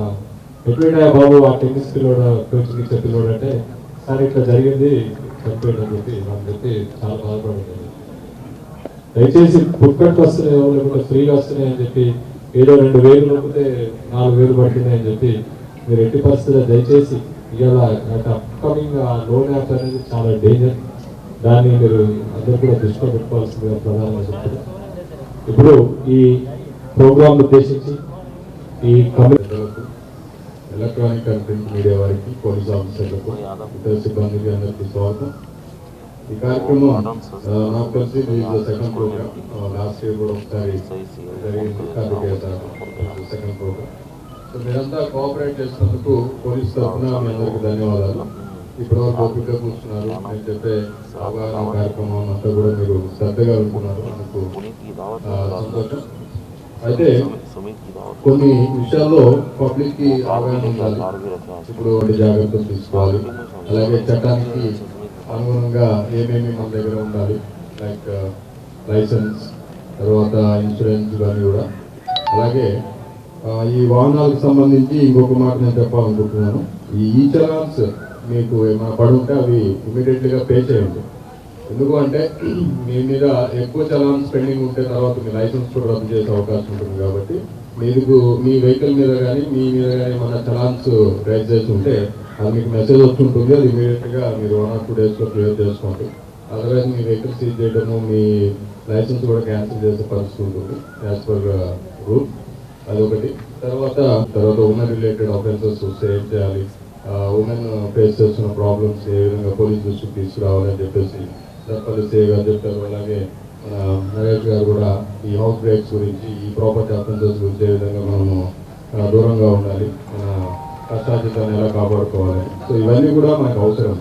ఎట్లుంటాయా బాబు ఆ టెన్నిస్ పిల్లోడు కోచింగ్ ఇచ్చే పిల్లోడు అంటే, సార్ ఇట్లా జరిగింది చనిపోయాడు అని చెప్పి నాకు చెప్పి చాలా బాధపడుతుంది. దయచేసి పుక్కట్ వస్తున్నాయి, లేకపోతే ఫ్రీగా వస్తున్నాయి అని చెప్పి ఏదో 2,000 లేకపోతే 4,000 పడుతున్నాయి అని చెప్పి మీరు ఎట్టి పరిస్థితుల్లో దయచేసి ఇవాళ అప్కమింగ్ ఆ లోన్ యాప్ అనేది చాలా డేంజర్. దాన్ని మీరు అందరూ కూడా దృష్టిలో పెట్టుకోవాల్సిందిగా ప్రధానంగా చెప్తున్నారు. ఇప్పుడు ఈ ప్రోగ్రామ్ ఉద్దేశించి ఈ ఎలక్ట్రానిక్ అండ్ ప్రింట్ మీడియా వారికి, పోలీస్ ఆఫీసర్లకు, ఇతర సిబ్బందికి అందరికీ స్వాగతం. ఈ కార్యక్రమం నాకు తెలిసి సెకండ్ ప్రోగ్రామ్. లాస్ట్ ఇయర్ కూడా ఒకసారి సెకండ్ ప్రోగ్రామ్. సో మీరంతా కోఆపరేట్ చేసినందుకు పోలీస్ తరఫున మీ అందరికీ ధన్యవాదాలు. ఇప్పటివరకు ఓపికగా కూర్చున్నారు. నేను చెప్పే అవగాహన కార్యక్రమం అంతా కూడా మీరు శ్రద్ధగా ఉంటున్నారు, అందుకు సంతోషం. అయితే కొన్ని విషయాల్లో పబ్లిక్ కి అవగాహన ఉండాలి. ఇప్పుడు జాగ్రత్తలు తీసుకోవాలి. అలాగే చట్టానికి అనుగుణంగా ఏమేమి మన దగ్గర ఉండాలి, లైక్ లైసెన్స్, తర్వాత ఇన్సూరెన్స్ ఇవన్నీ కూడా. అలాగే ఈ వాహనాలకు సంబంధించి ఇంకొక మాట నేను చెప్పాలనుకుంటున్నాను. ఈ చలాన్స్ మీకు ఏమైనా పడి ఉంటే అవి ఇమీడియట్లీగా పే చేయండి. ఎందుకు అంటే మీ మీద ఎక్కువ చలాన్స్ పెండింగ్ ఉంటే తర్వాత మీ లైసెన్స్ కూడా రద్దు చేసే అవకాశం ఉంటుంది. కాబట్టి మీ వెహికల్ మీద కానీ మీ మీద కానీ మన చలాన్స్ రైజ్ చేసి ఉంటే అది మీకు మెసేజ్ వస్తుంటుంది. అది ఇమీడియట్గా మీరు 1 or 2 daysలో క్లియర్ చేసుకోండి. అదర్వైజ్ మీ వెహికల్ సీజ్ చేయడము, మీ లైసెన్స్ కూడా క్యాన్సిల్ చేసే పరిస్థితి ఉంటుంది యాజ్ పర్ రూల్. అదొకటి. తర్వాత ఉమెన్ రిలేటెడ్ ఆఫెన్సెస్ సేవ్ చేయాలి. ఉమెన్ ఫేస్ చేస్తున్న ప్రాబ్లమ్స్ ఏ విధంగా పోలీస్ దృష్టికి తీసుకురావాలని చెప్పేసి దర్పల్లి సేవ్ గారు చెప్పారు. అలాగే మన నరేష్ గారు కూడా ఈ హౌస్ బ్రేక్స్ గురించి, ఈ ప్రాపర్టీ అఫెన్సెస్ గురించి ఏ విధంగా మనము దూరంగా ఉండాలి, మన కష్టాజితాన్ని ఎలా కాపాడుకోవాలి. సో ఇవన్నీ కూడా మనకు అవసరం.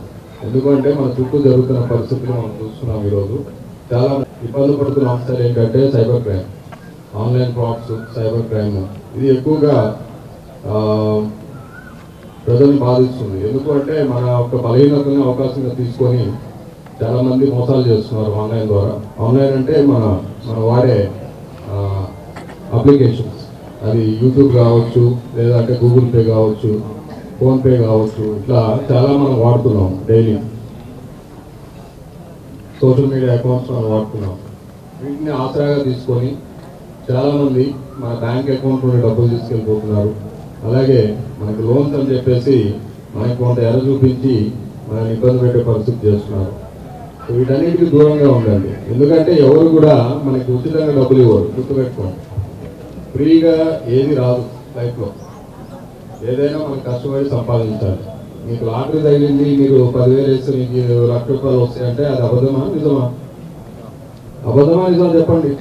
ఎందుకంటే మన చుట్టూ జరుగుతున్న పరిస్థితులు మనం చూస్తున్నాం. ఈరోజు చాలా ఇబ్బంది పడుతున్న అంశాలు ఏంటంటే cyber crime, online frauds, cyber crime. ఇది ఎక్కువగా ప్రజల్ని బాధిస్తుంది. ఎందుకంటే మన ఒక బలహీనతని అవకాశంగా తీసుకొని చాలా మంది మోసాలు చేస్తున్నారు ఆన్లైన్ ద్వారా. ఆన్లైన్ అంటే మన వాడే అప్లికేషన్స్, అది యూట్యూబ్ కావచ్చు, లేదంటే గూగుల్ పే కావచ్చు, ఫోన్పే కావచ్చు, ఇట్లా చాలా మనం వాడుతున్నాం. డైలీ సోషల్ మీడియా అకౌంట్స్ మనం వాడుతున్నాం. వీటిని ఆసరాగా తీసుకొని చాలామంది మన బ్యాంక్ అకౌంట్ నుండి డబ్బులు తీసుకెళ్ళిపోతున్నారు. అలాగే మనకు లోన్స్ అని చెప్పేసి మనకి కొంత ఎర చూపించి మనల్ని ఇబ్బంది పెట్టే పరిస్థితి చేస్తున్నారు. వీటన్నిటికీ దూరంగా ఉండండి. ఎందుకంటే ఎవరు కూడా మనకి ఉచితంగా డబ్బులు ఇవ్వరు, గుర్తుపెట్టుకోండి. ఫ్రీగా ఏది రాదు లైఫ్లో. ఏదైనా మనకు కష్టపడి సంపాదించాలి. మీకు లాటరీ తగిలింది, మీరు 10,000 వేస్తే మీకు 1,00,000 రూపాయలు వస్తాయంటే అది అబద్ధమా నిజమా? అబద్ధమా నిజమా చెప్పండి.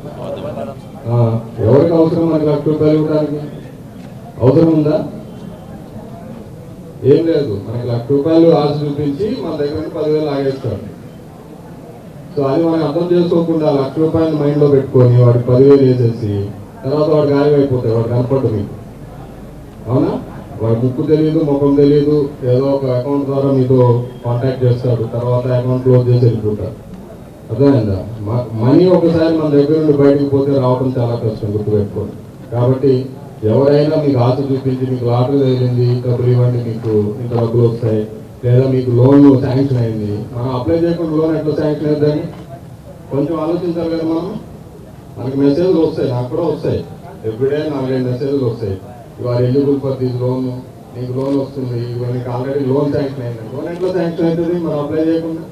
ఎవరికి అవసరం మనకి 1,00,000 రూపాయలు ఇవ్వడానికి? అవసరం ఉందా? ఏం లేదు. మనకి 1,00,000 రూపాయలు ఆశ చూపించి మన దగ్గర 10,000 ఆగేస్తాడు. సో అది మనం అర్థం చేసుకోకుండా 1,00,000 రూపాయలు మైండ్లో పెట్టుకొని వాడికి 10,000 వేసేసి తర్వాత వాడు గాయం అయిపోతాయి, వాడు కనపడ్డు మీకు. అవునా? వాడి ముక్కు తెలియదు, ముఖం తెలియదు, ఏదో ఒక అకౌంట్ ద్వారా మీతో కాంటాక్ట్ చేస్తాడు, తర్వాత అకౌంట్ క్లోజ్ చేసి వెళ్ళిపోతారు. అర్థమైందా? మనీ ఒకసారి మన దగ్గర నుండి బయటకు పోతే రావడం చాలా కష్టం, గుర్తుపెట్టుకోండి. కాబట్టి ఎవరైనా మీకు ఆశ చూపించి మీకు లాటరీ తగిలింది, డబ్బులు ఇవ్వండి, మీకు ఇంత డబ్బులు వస్తాయి, లేదా మీకు లోన్ శాంక్షన్ అయింది, మనం అప్లై చేయకుండా లోన్ ఎట్లా శాంక్షన్ అవుతుందని కొంచెం ఆలోచించాలి కదా మనం. మనకి మెసేజ్లు వస్తాయి, నాకు కూడా వస్తాయి, ఎవ్రీడే 4-5 మెసేజ్లు వస్తాయి. ఇవాళ ఎలిజిబుల్ ఫర్ దిస్ లోన్, నీకు లోన్ వస్తుంది, నీకు ఆల్రెడీ లోన్ శాంక్షన్ అయింది. లోన్ ఎట్లా శాంక్షన్ అవుతుంది మనం అప్లై చేయకుండా?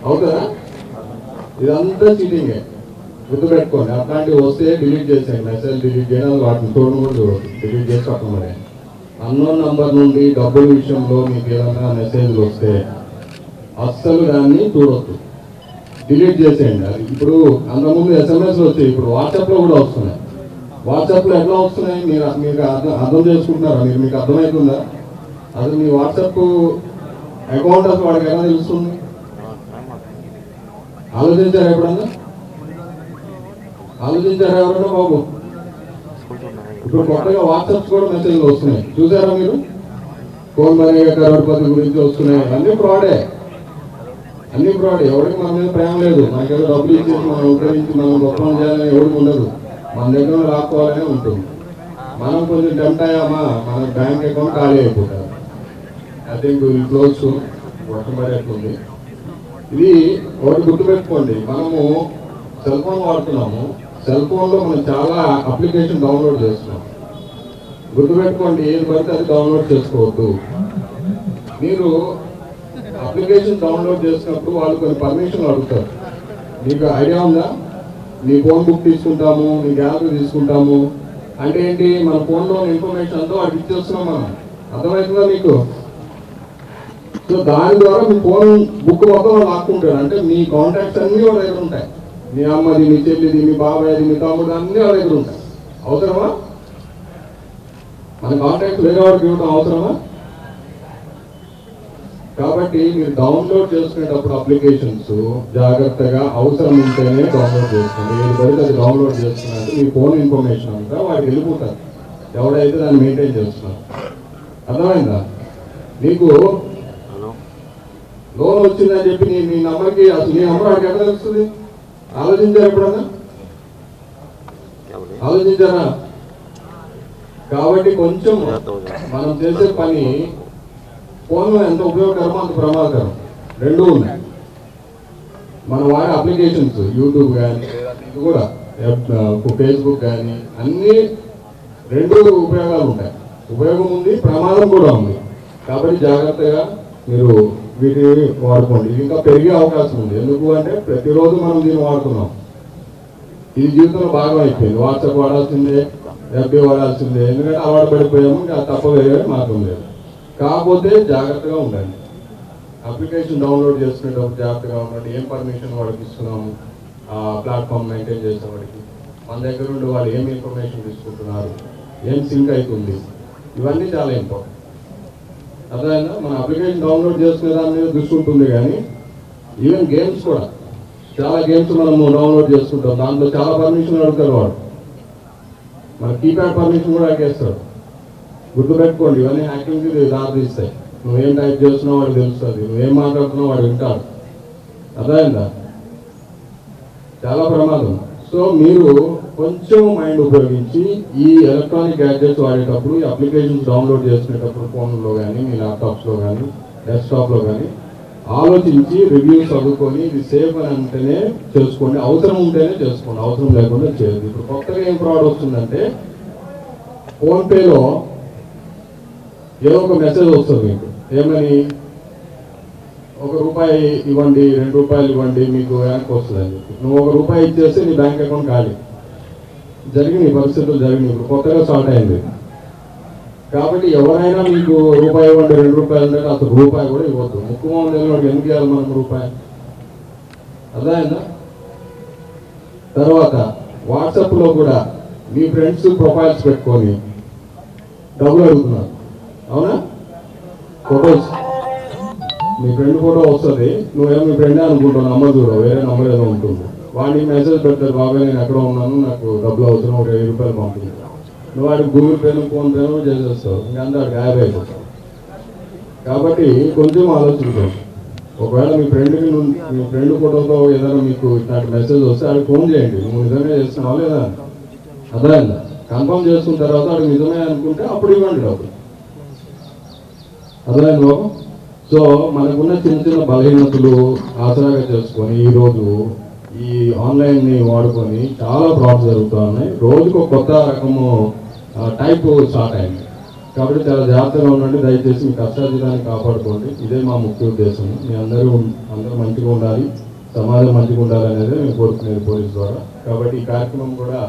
అవుతుందా? ఇదంతా చీటింగే, గుర్తుపెట్టుకోండి. అట్లాంటివి వస్తే డిలీట్ చేసేయండి, మెసేజ్ డిలీట్ చేయడం, వాటిని చూడడం కూడా చూడదు, డిలీట్ చేసి పక్కన మరి. అన్నోన్ నంబర్ నుండి డబ్బుల విషయంలో మీకు ఏదైనా మెసేజ్లు వస్తే అస్సలు దాన్ని చూడొద్దు, డిలీట్ చేసేయండి. అది ఇప్పుడు అంతకుముందు ఎస్ఎంఎస్లు వచ్చాయి, ఇప్పుడు వాట్సాప్లో కూడా వస్తున్నాయి. వాట్సాప్లో ఎట్లా వస్తున్నాయి మీకు అర్థం చేసుకుంటున్నారా? మీకు అర్థమవుతుందా? అసలు మీ వాట్సాప్ అకౌంట్ అసలు వాడికి ఎలా తెలుస్తుంది? ఆలోచించారా ఎప్పుడన్నా? ఆలోచించారా ఎవరన్నా బాబు? ఇప్పుడు కొత్తగా వాట్సాప్స్ కూడా మెసేజ్లు వస్తున్నాయి, చూసారా మీరు? ఫోన్ మనీ కరోడ్పతి గురించి వస్తున్నాయి. అన్ని ఫ్రాడే, అన్ని ఫ్రాడ్. ఎవరికి మన మీద ప్రేమ లేదు, మనకేదో డబ్బులు ఇచ్చేసి మనం ఉపయోగించి మనం గొప్ప చేయాలని ఎవరికి ఉండదు, మన దగ్గర రాసుకోవాలనే ఉంటుంది. మనం కొంచెం టెంప్ట్ అయ్యామా, మన బ్యాంక్ అకౌంట్ ఖాళీ అయిపోతారు. ఐ థింక్ క్లోజ్ వర్షం పడేస్తుంది. ఇది ఒకటి గుర్తుపెట్టుకోండి, మనము సెల్ ఫోన్ వాడుతున్నాము, సెల్ ఫోన్లో మనం చాలా అప్లికేషన్ డౌన్లోడ్ చేస్తున్నాం. గుర్తుపెట్టుకోండి, ఏది పడితే అది డౌన్లోడ్ చేసుకోవద్దు. మీరు అప్లికేషన్ డౌన్లోడ్ చేసినప్పుడు వాళ్ళు కొన్ని పర్మిషన్లు అడుగుతారు. మీకు ఐడియా ఉందా? మీ ఫోన్ బుక్ తీసుకుంటాము, మీ గ్యాలరీ తీసుకుంటాము అంటే ఏంటి? మన ఫోన్లో ఇన్ఫర్మేషన్ అంతా వాడికి ఇచ్చేస్తున్నాం మనం. అర్థమవుతుందా మీకు? సో దాని ద్వారా మీ ఫోన్ బుక్ మొత్తం వాళ్ళు లాక్కుంటాడు. అంటే మీ కాంటాక్ట్స్ అన్నీ వాళ్ళ దగ్గర ఉంటాయి. మీ అమ్మది, మీ చెల్లిది, మీ బాబాయ్ది, మీ తమ్ముడు అన్నీ వాళ్ళ దగ్గర ఉంటాయి. అవసరమా? మన కాంటాక్ట్స్ వేరే వాడికి ఇవ్వడం అవసరమా? కాబట్టి మీరు డౌన్లోడ్ చేసుకునేటప్పుడు అప్లికేషన్స్ జాగ్రత్తగా అవసరం ఉంటేనే డౌన్లోడ్ చేసుకోండి. ఏది పడితే అది డౌన్లోడ్ చేస్తున్నట్టు మీ ఫోన్ ఇన్ఫర్మేషన్ అంతా వాడికి వెళ్ళిపోతారు, ఎవడైతే దాన్ని మెయింటైన్ చేస్తున్నారు. అర్థమైందా? మీకు లోన్ వచ్చిందని చెప్పి నీ నంబర్కి అసలు నీ నంబర్ వాడికి ఎక్కడ తెలుస్తుంది? ఆలోచించారా ఎప్పుడన్నా? ఆలోచించారా? కాబట్టి కొంచెం మనం చేసే పని ఫోన్లో ఎంత ఉపయోగకరమో అంత ప్రమాదకరం, రెండూ ఉన్నాయి. మనం వాడే అప్లికేషన్స్ యూట్యూబ్ కానీ ఇది కూడా ఫేస్బుక్ కానీ అన్నీ రెండు ఉపయోగాలు ఉంటాయి. ఉపయోగం ఉంది, ప్రమాదం కూడా ఉంది. కాబట్టి జాగ్రత్తగా మీరు వీటిని వాడుకోండి. ఇది ఇంకా పెరిగే అవకాశం ఉంది. ఎందుకు అంటే ప్రతిరోజు మనం దీన్ని వాడుతున్నాం. ఇది జీవితంలో భాగం అయిపోయింది. వాట్సాప్ వాడాల్సిందే, ఎఫ్బీ వాడాల్సిందే, ఎందుకంటే అలవాటు పడిపోయాము, ఇంకా తప్ప వేరే మార్గం లేదు. కాకపోతే జాగ్రత్తగా ఉండండి. అప్లికేషన్ డౌన్లోడ్ చేసుకునేటప్పుడు జాగ్రత్తగా ఉండండి. ఏం పర్మిషన్ వాడికి ఇస్తున్నాము, ప్లాట్ఫామ్ మెయింటైన్ చేసేవాడికి, మన దగ్గర నుండి వాళ్ళు ఏం ఇన్ఫర్మేషన్ తీసుకుంటున్నారు, ఏం సింక్ అవుతుంది, ఇవన్నీ చాలా ఇంపార్టెంట్. అర్థమైందా? మన అప్లికేషన్ డౌన్లోడ్ చేసుకునే దాని మీద దృష్టి ఉంటుంది, కానీ ఈవెన్ గేమ్స్ కూడా చాలా గేమ్స్ మనము డౌన్లోడ్ చేసుకుంటాం. దాంట్లో చాలా పర్మిషన్ అడుగుతారు వాడు, మన కీప్యాడ్ పర్మిషన్ కూడా అడిగేస్తాడు. గుర్తుపెట్టుకోండి, ఇవన్నీ యాక్టివిటీలు దారితీస్తాయి. నువ్వేం టైప్ చేస్తున్నావు వాడికి తెలుస్తుంది, నువ్వేం మాట్లాడుతున్నావు వాడు వింటాడు. అర్థమైందా? చాలా ప్రమాదం. సో మీరు కొంచెం మైండ్ ఉపయోగించి ఈ ఎలక్ట్రానిక్ గ్యాడ్జెట్స్ వాడేటప్పుడు, ఈ అప్లికేషన్స్ డౌన్లోడ్ చేసుకునేటప్పుడు ఫోన్లో కానీ మీ ల్యాప్టాప్స్లో కానీ డెస్క్టాప్లో కానీ ఆలోచించి రివ్యూస్ చదువుకొని ఇది సేఫ్ అని అంటేనే చేసుకోండి. అవసరం ఉంటేనే చేసుకోండి, అవసరం లేకుండా చేయదు. ఇప్పుడు కొత్తగా ఏం ఫ్రాడ్ వస్తుందంటే ఫోన్పేలో ఏదో ఒక మెసేజ్ వస్తుంది మీకు, ఏమని ₹1 ఇవ్వండి, ₹2 ఇవ్వండి, మీకు వెనక్కి వస్తుందని చెప్పి. నువ్వు ₹1 ఇచ్చేస్తే నీ బ్యాంక్ అకౌంట్ ఖాళీ. జరిగిన పరిస్థితులు జరిగినాయి, ఇప్పుడు కొత్తగా స్టార్ట్ అయింది. కాబట్టి ఎవరైనా మీకు ₹1 ఇవ్వండి, ₹2 అంటే అసలు ₹1 కూడా ఇవ్వద్దు. ముఖ్యమో తెలియదు ఎందుకు ఇవ్వాలి మనం ₹1? అర్థమైందా? తర్వాత వాట్సాప్లో కూడా మీ ఫ్రెండ్స్ ప్రొఫైల్స్ పెట్టుకొని డబ్బులు అడుగుతున్నారు. అవునా? ఫొటోస్, మీ ఫ్రెండ్ ఫోటో వస్తుంది, నువ్వేమో మీ ఫ్రెండే అనుకుంటావు, నంబర్ చూడవు, వేరే నంబర్ ఏదో ఉంటుంది. వాడిని మెసేజ్ పెడతారు, బాబాయ్ నేను ఎక్కడ ఉన్నాను, నాకు డబ్బులు అవసరం, ₹1000 పంపించాను. నువ్వు వాడికి గూగుల్ పేను ఫోన్ పేను చేసేస్తావు, ఇంకా అంతా వాడికి యాభై అయిపోతావు. కాబట్టి కొంచెం ఆలోచించండి. ఒకవేళ మీ ఫ్రెండ్ ఫోటోతో ఏదైనా మీకు ఇట్లాంటి మెసేజ్ వస్తే వాడికి ఫోన్ చేయండి, నువ్వు నిజంగా చేస్తున్నావు లేదా అర్థమైందా. కన్ఫర్మ్ చేసుకున్న తర్వాత వాడికి నిజమే అనుకుంటే అప్పుడు ఇవ్వండి డబ్బులు. అర్థమైంది బాబు. సో మనకున్న చిన్న చిన్న బలహీనతలు ఆసరాగా చేసుకొని ఈరోజు ఈ ఆన్లైన్ని వాడుకొని చాలా ఫ్రాడ్స్ జరుగుతూ ఉన్నాయి. రోజుకు ఒక కొత్త రకము టైప్ స్టార్ట్ అయింది. కాబట్టి చాలా జాగ్రత్తగా ఉండండి. దయచేసి మీ కష్టాజీతాన్ని కాపాడుకోండి. ఇదే మా ముఖ్య ఉద్దేశం. మీ అందరూ మంచిగా ఉండాలి, సమాజం మంచిగా ఉండాలి అనేది మేము కోరుకునేది పోలీస్ ద్వారా. కాబట్టి ఈ కార్యక్రమం కూడా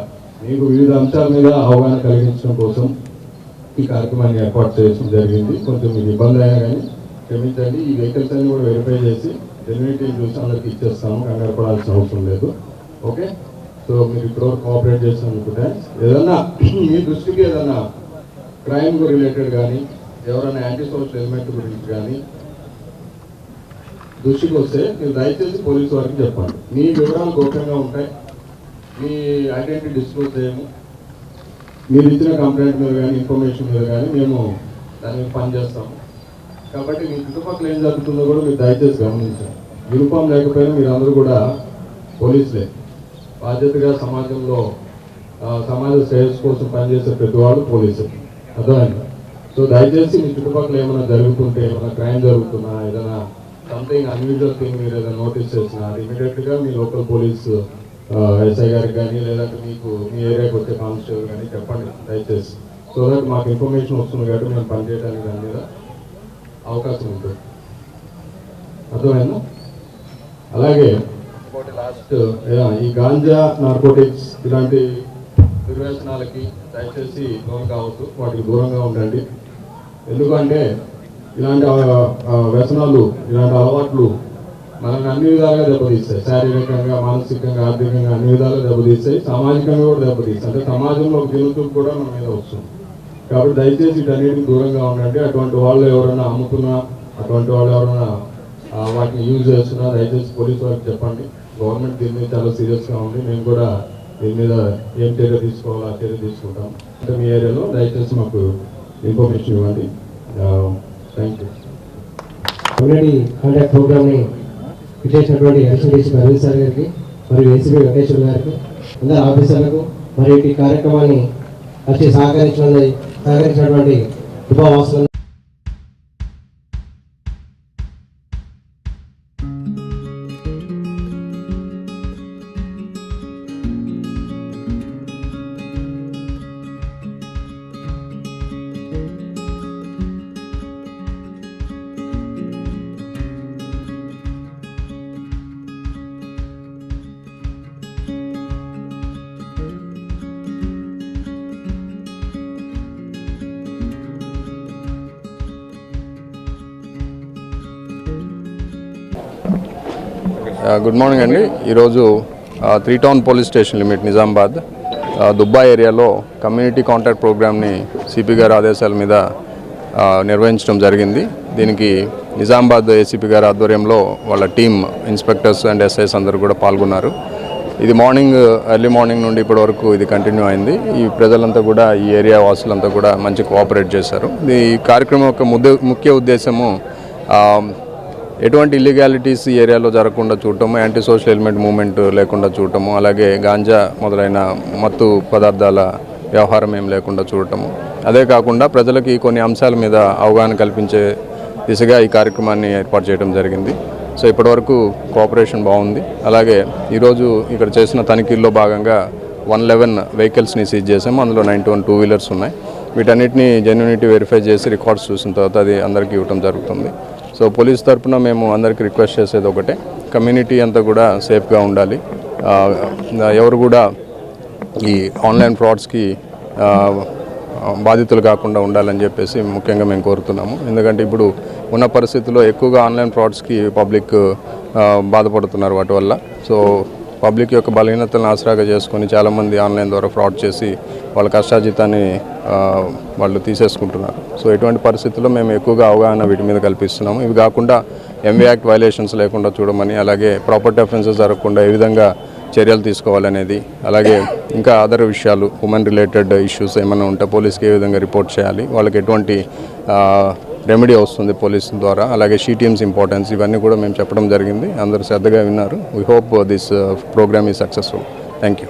మీకు వివిధ అంశాల మీద అవగాహన కలిగించడం కోసం ఈ కార్యక్రమాన్ని ఏర్పాటు చేయడం జరిగింది. కొంచెం మీకు ఇబ్బంది అయినా కానీ క్షమించండి. ఈ వెహికల్స్ అన్ని కూడా వెరిఫై చేసి జెన్యునిటీ చూసి అందరికి ఇచ్చేస్తాము, కంగారు పడాల్సిన అవసరం లేదు. ఓకే. సో మీరు ఇప్పుడు కోఆపరేట్ చేసినందుకు థ్యాంక్స్. ఏదన్నా మీ దృష్టికి ఏదన్నా క్రైమ్ రిలేటెడ్ కానీ ఎవరైనా యాంటీ సోషల్ ఎలిమెంట్ గురించి కానీ దృష్టికి వస్తే మీరు దయచేసి పోలీసు వారికి చెప్పండి. మీ వివరాలు గోప్యంగా ఉంటాయి, మీ ఐడెంటిటీ డిస్క్లోజ్ చేయము. మీరు ఇచ్చిన కంప్లైంట్ మీద కానీ ఇన్ఫర్మేషన్ మీద కానీ మేము దాని మీద పనిచేస్తాము. కాబట్టి మీ చుట్టుపక్కల ఏం జరుగుతుందో కూడా మీరు దయచేసి గమనించండి. యూనిఫామ్ లేకపోయినా మీరు అందరూ కూడా పోలీసులే. బాధ్యతగా సమాజంలో సమాజ శ్రేయస్సు కోసం పనిచేసే ప్రతి వాళ్ళు పోలీసు. అర్థమైందా. సో దయచేసి మీ చుట్టుపక్కల ఏమైనా జరుగుతుంటే, ఏమైనా క్రైమ్ జరుగుతున్నా, ఏదైనా సంథింగ్ అన్యూజువల్ థింగ్ మీరు ఏదైనా నోటీస్ చేసినా అది ఇమీడియట్గా మీ లోకల్ పోలీస్ ఎస్ఐ గారికి కానీ లేదంటే మీకు మీ ఏరియాకి వచ్చే కానిస్టేబుల్ కానీ చెప్పండి దయచేసి. సో దట్ మాకు ఇన్ఫర్మేషన్ వస్తుంది కాబట్టి మేము పనిచేయడానికి దాని మీద అవకాశం ఉంటుంది. అర్థమైందా. అలాగే లాస్ట్ ఈ గాంజా, నార్కోటిక్స్ ఇలాంటి దుర్వ్యసనాలకి దయచేసి లోన్ కావద్దు, వాటికి దూరంగా ఉండండి. ఎందుకంటే ఇలాంటి వ్యసనాలు, ఇలాంటి అలవాట్లు మనల్ని అన్ని విధాలుగా దెబ్బతీస్తాయి. శారీరకంగా, మానసికంగా, ఆర్థికంగా అన్ని విధాలుగా దెబ్బతీస్తాయి. సామాజికంగా కూడా దెబ్బతీస్తాయి. అంటే సమాజంలో ఒక దినచూపు కూడా మన మీద వస్తుంది. కాబట్టి దయచేసి వీటన్నిటికి దూరంగా ఉండండి. అటువంటి వాళ్ళు ఎవరైనా అమ్ముతున్నా, అటువంటి వాళ్ళు ఎవరైనా వాటిని యూజ్ చేస్తున్నా దయచేసి పోలీసు వారికి చెప్పండి. గవర్నమెంట్ దీని మీద చాలా సీరియస్గా ఉంది. మేము కూడా దీని మీద ఏం చర్య తీసుకోవాలో ఆ చర్య తీసుకుంటాం. అంటే మీ ఏరియాలో దయచేసి మాకు ఇన్ఫర్మేషన్ ఇవ్వండి. Thank you. కమ్యూనిటీ కాంటాక్ట్ ప్రోగ్రామ్ని ఇచ్చేసినటువంటి అడిషనల్ డీసీ అరవింద్ సార్ గారికి మరియు ఏసీపీ వెంకటేశ్వర గారికి, అందరు ఆఫీసర్లకు మరియు ఈ కార్యక్రమాన్ని వచ్చి సహకరించినటువంటి ఉపవాసులను గుడ్ మార్నింగ్ అండి. ఈరోజు 3 town police station limit Nizamabad Dubba ఏరియాలో కమ్యూనిటీ కాంటాక్ట్ ప్రోగ్రామ్ని సిపి గారి ఆదేశాల మీద నిర్వహించడం జరిగింది. దీనికి నిజామాబాద్ ఏసీపీ గారి ఆధ్వర్యంలో వాళ్ళ టీమ్ ఇన్స్పెక్టర్స్ అండ్ ఎస్ఐస్ అందరూ కూడా పాల్గొన్నారు. ఇది ఎర్లీ మార్నింగ్ నుండి ఇప్పటి వరకు ఇది కంటిన్యూ అయింది. ఈ ప్రజలంతా కూడా, ఈ ఏరియా వాసులంతా కూడా మంచి కోఆపరేట్ చేశారు. ఈ కార్యక్రమం యొక్క ముఖ్య ఉద్దేశము ఎటువంటి ఇల్లీగాలిటీస్ ఈ ఏరియాలో జరగకుండా చూడటము, యాంటీ సోషల్ ఎలిమెంట్ మూవ్మెంట్ లేకుండా చూడటము, అలాగే గాంజా మొదలైన మత్తు పదార్థాల వ్యవహారం ఏం లేకుండా చూడటము, అదే కాకుండా ప్రజలకి కొన్ని అంశాల మీద అవగాహన కల్పించే దిశగా ఈ కార్యక్రమాన్ని ఏర్పాటు చేయడం జరిగింది. సో ఇప్పటివరకు కోఆపరేషన్ బాగుంది. అలాగే ఈరోజు ఇక్కడ చేసిన తనిఖీల్లో భాగంగా 111 వెహికల్స్ని సీజ్ చేసాము. అందులో 91 2 వీలర్స్ ఉన్నాయి. వీటన్నిటిని జెన్యూనిటీ వెరిఫై చేసి రికార్డ్స్ చూసిన తర్వాత అది అందరికీ ఇవ్వడం జరుగుతుంది. సో పోలీస్ తరఫున మేము అందరికీ రిక్వెస్ట్ చేసేది ఒకటే, కమ్యూనిటీ అంతా కూడా సేఫ్గా ఉండాలి. ఎవరు కూడా ఈ ఆన్లైన్ ఫ్రాడ్స్కి బాధితులు కాకుండా ఉండాలని చెప్పేసి ముఖ్యంగా మేము కోరుతున్నాము. ఎందుకంటే ఇప్పుడు ఉన్న పరిస్థితుల్లో ఎక్కువగా ఆన్లైన్ ఫ్రాడ్స్కి పబ్లిక్ బాధపడుతున్నారు వాటి వల్ల. సో పబ్లిక్ యొక్క బలహీనతలను ఆసరాగా చేసుకొని చాలామంది ఆన్లైన్ ద్వారా ఫ్రాడ్ చేసి వాళ్ళ కష్టాజీతాన్ని వాళ్ళు తీసేసుకుంటున్నారు. సో ఇటువంటి పరిస్థితుల్లో మేము ఎక్కువగా అవగాహన వీటి మీద కల్పిస్తున్నాము. ఇవి కాకుండా ఎంవీ యాక్ట్ వైలేషన్స్ లేకుండా చూడమని, అలాగే ప్రాపర్టీ అఫెన్సెస్ జరగకుండా ఏ విధంగా చర్యలు తీసుకోవాలనేది, అలాగే ఇంకా అదర్ విషయాలు ఉమెన్ రిలేటెడ్ ఇష్యూస్ ఏమైనా ఉంటే పోలీస్కి ఏ విధంగా రిపోర్ట్ చేయాలి, వాళ్ళకి ఎటువంటి రెమెడీ వస్తుంది పోలీస్ ద్వారా, అలాగే షీ టీమ్స్ ఇంపార్టెన్స్, ఇవన్నీ కూడా మేము చెప్పడం జరిగింది. అందరూ శ్రద్ధగా విన్నారు. We hope this program is successful. Thank you.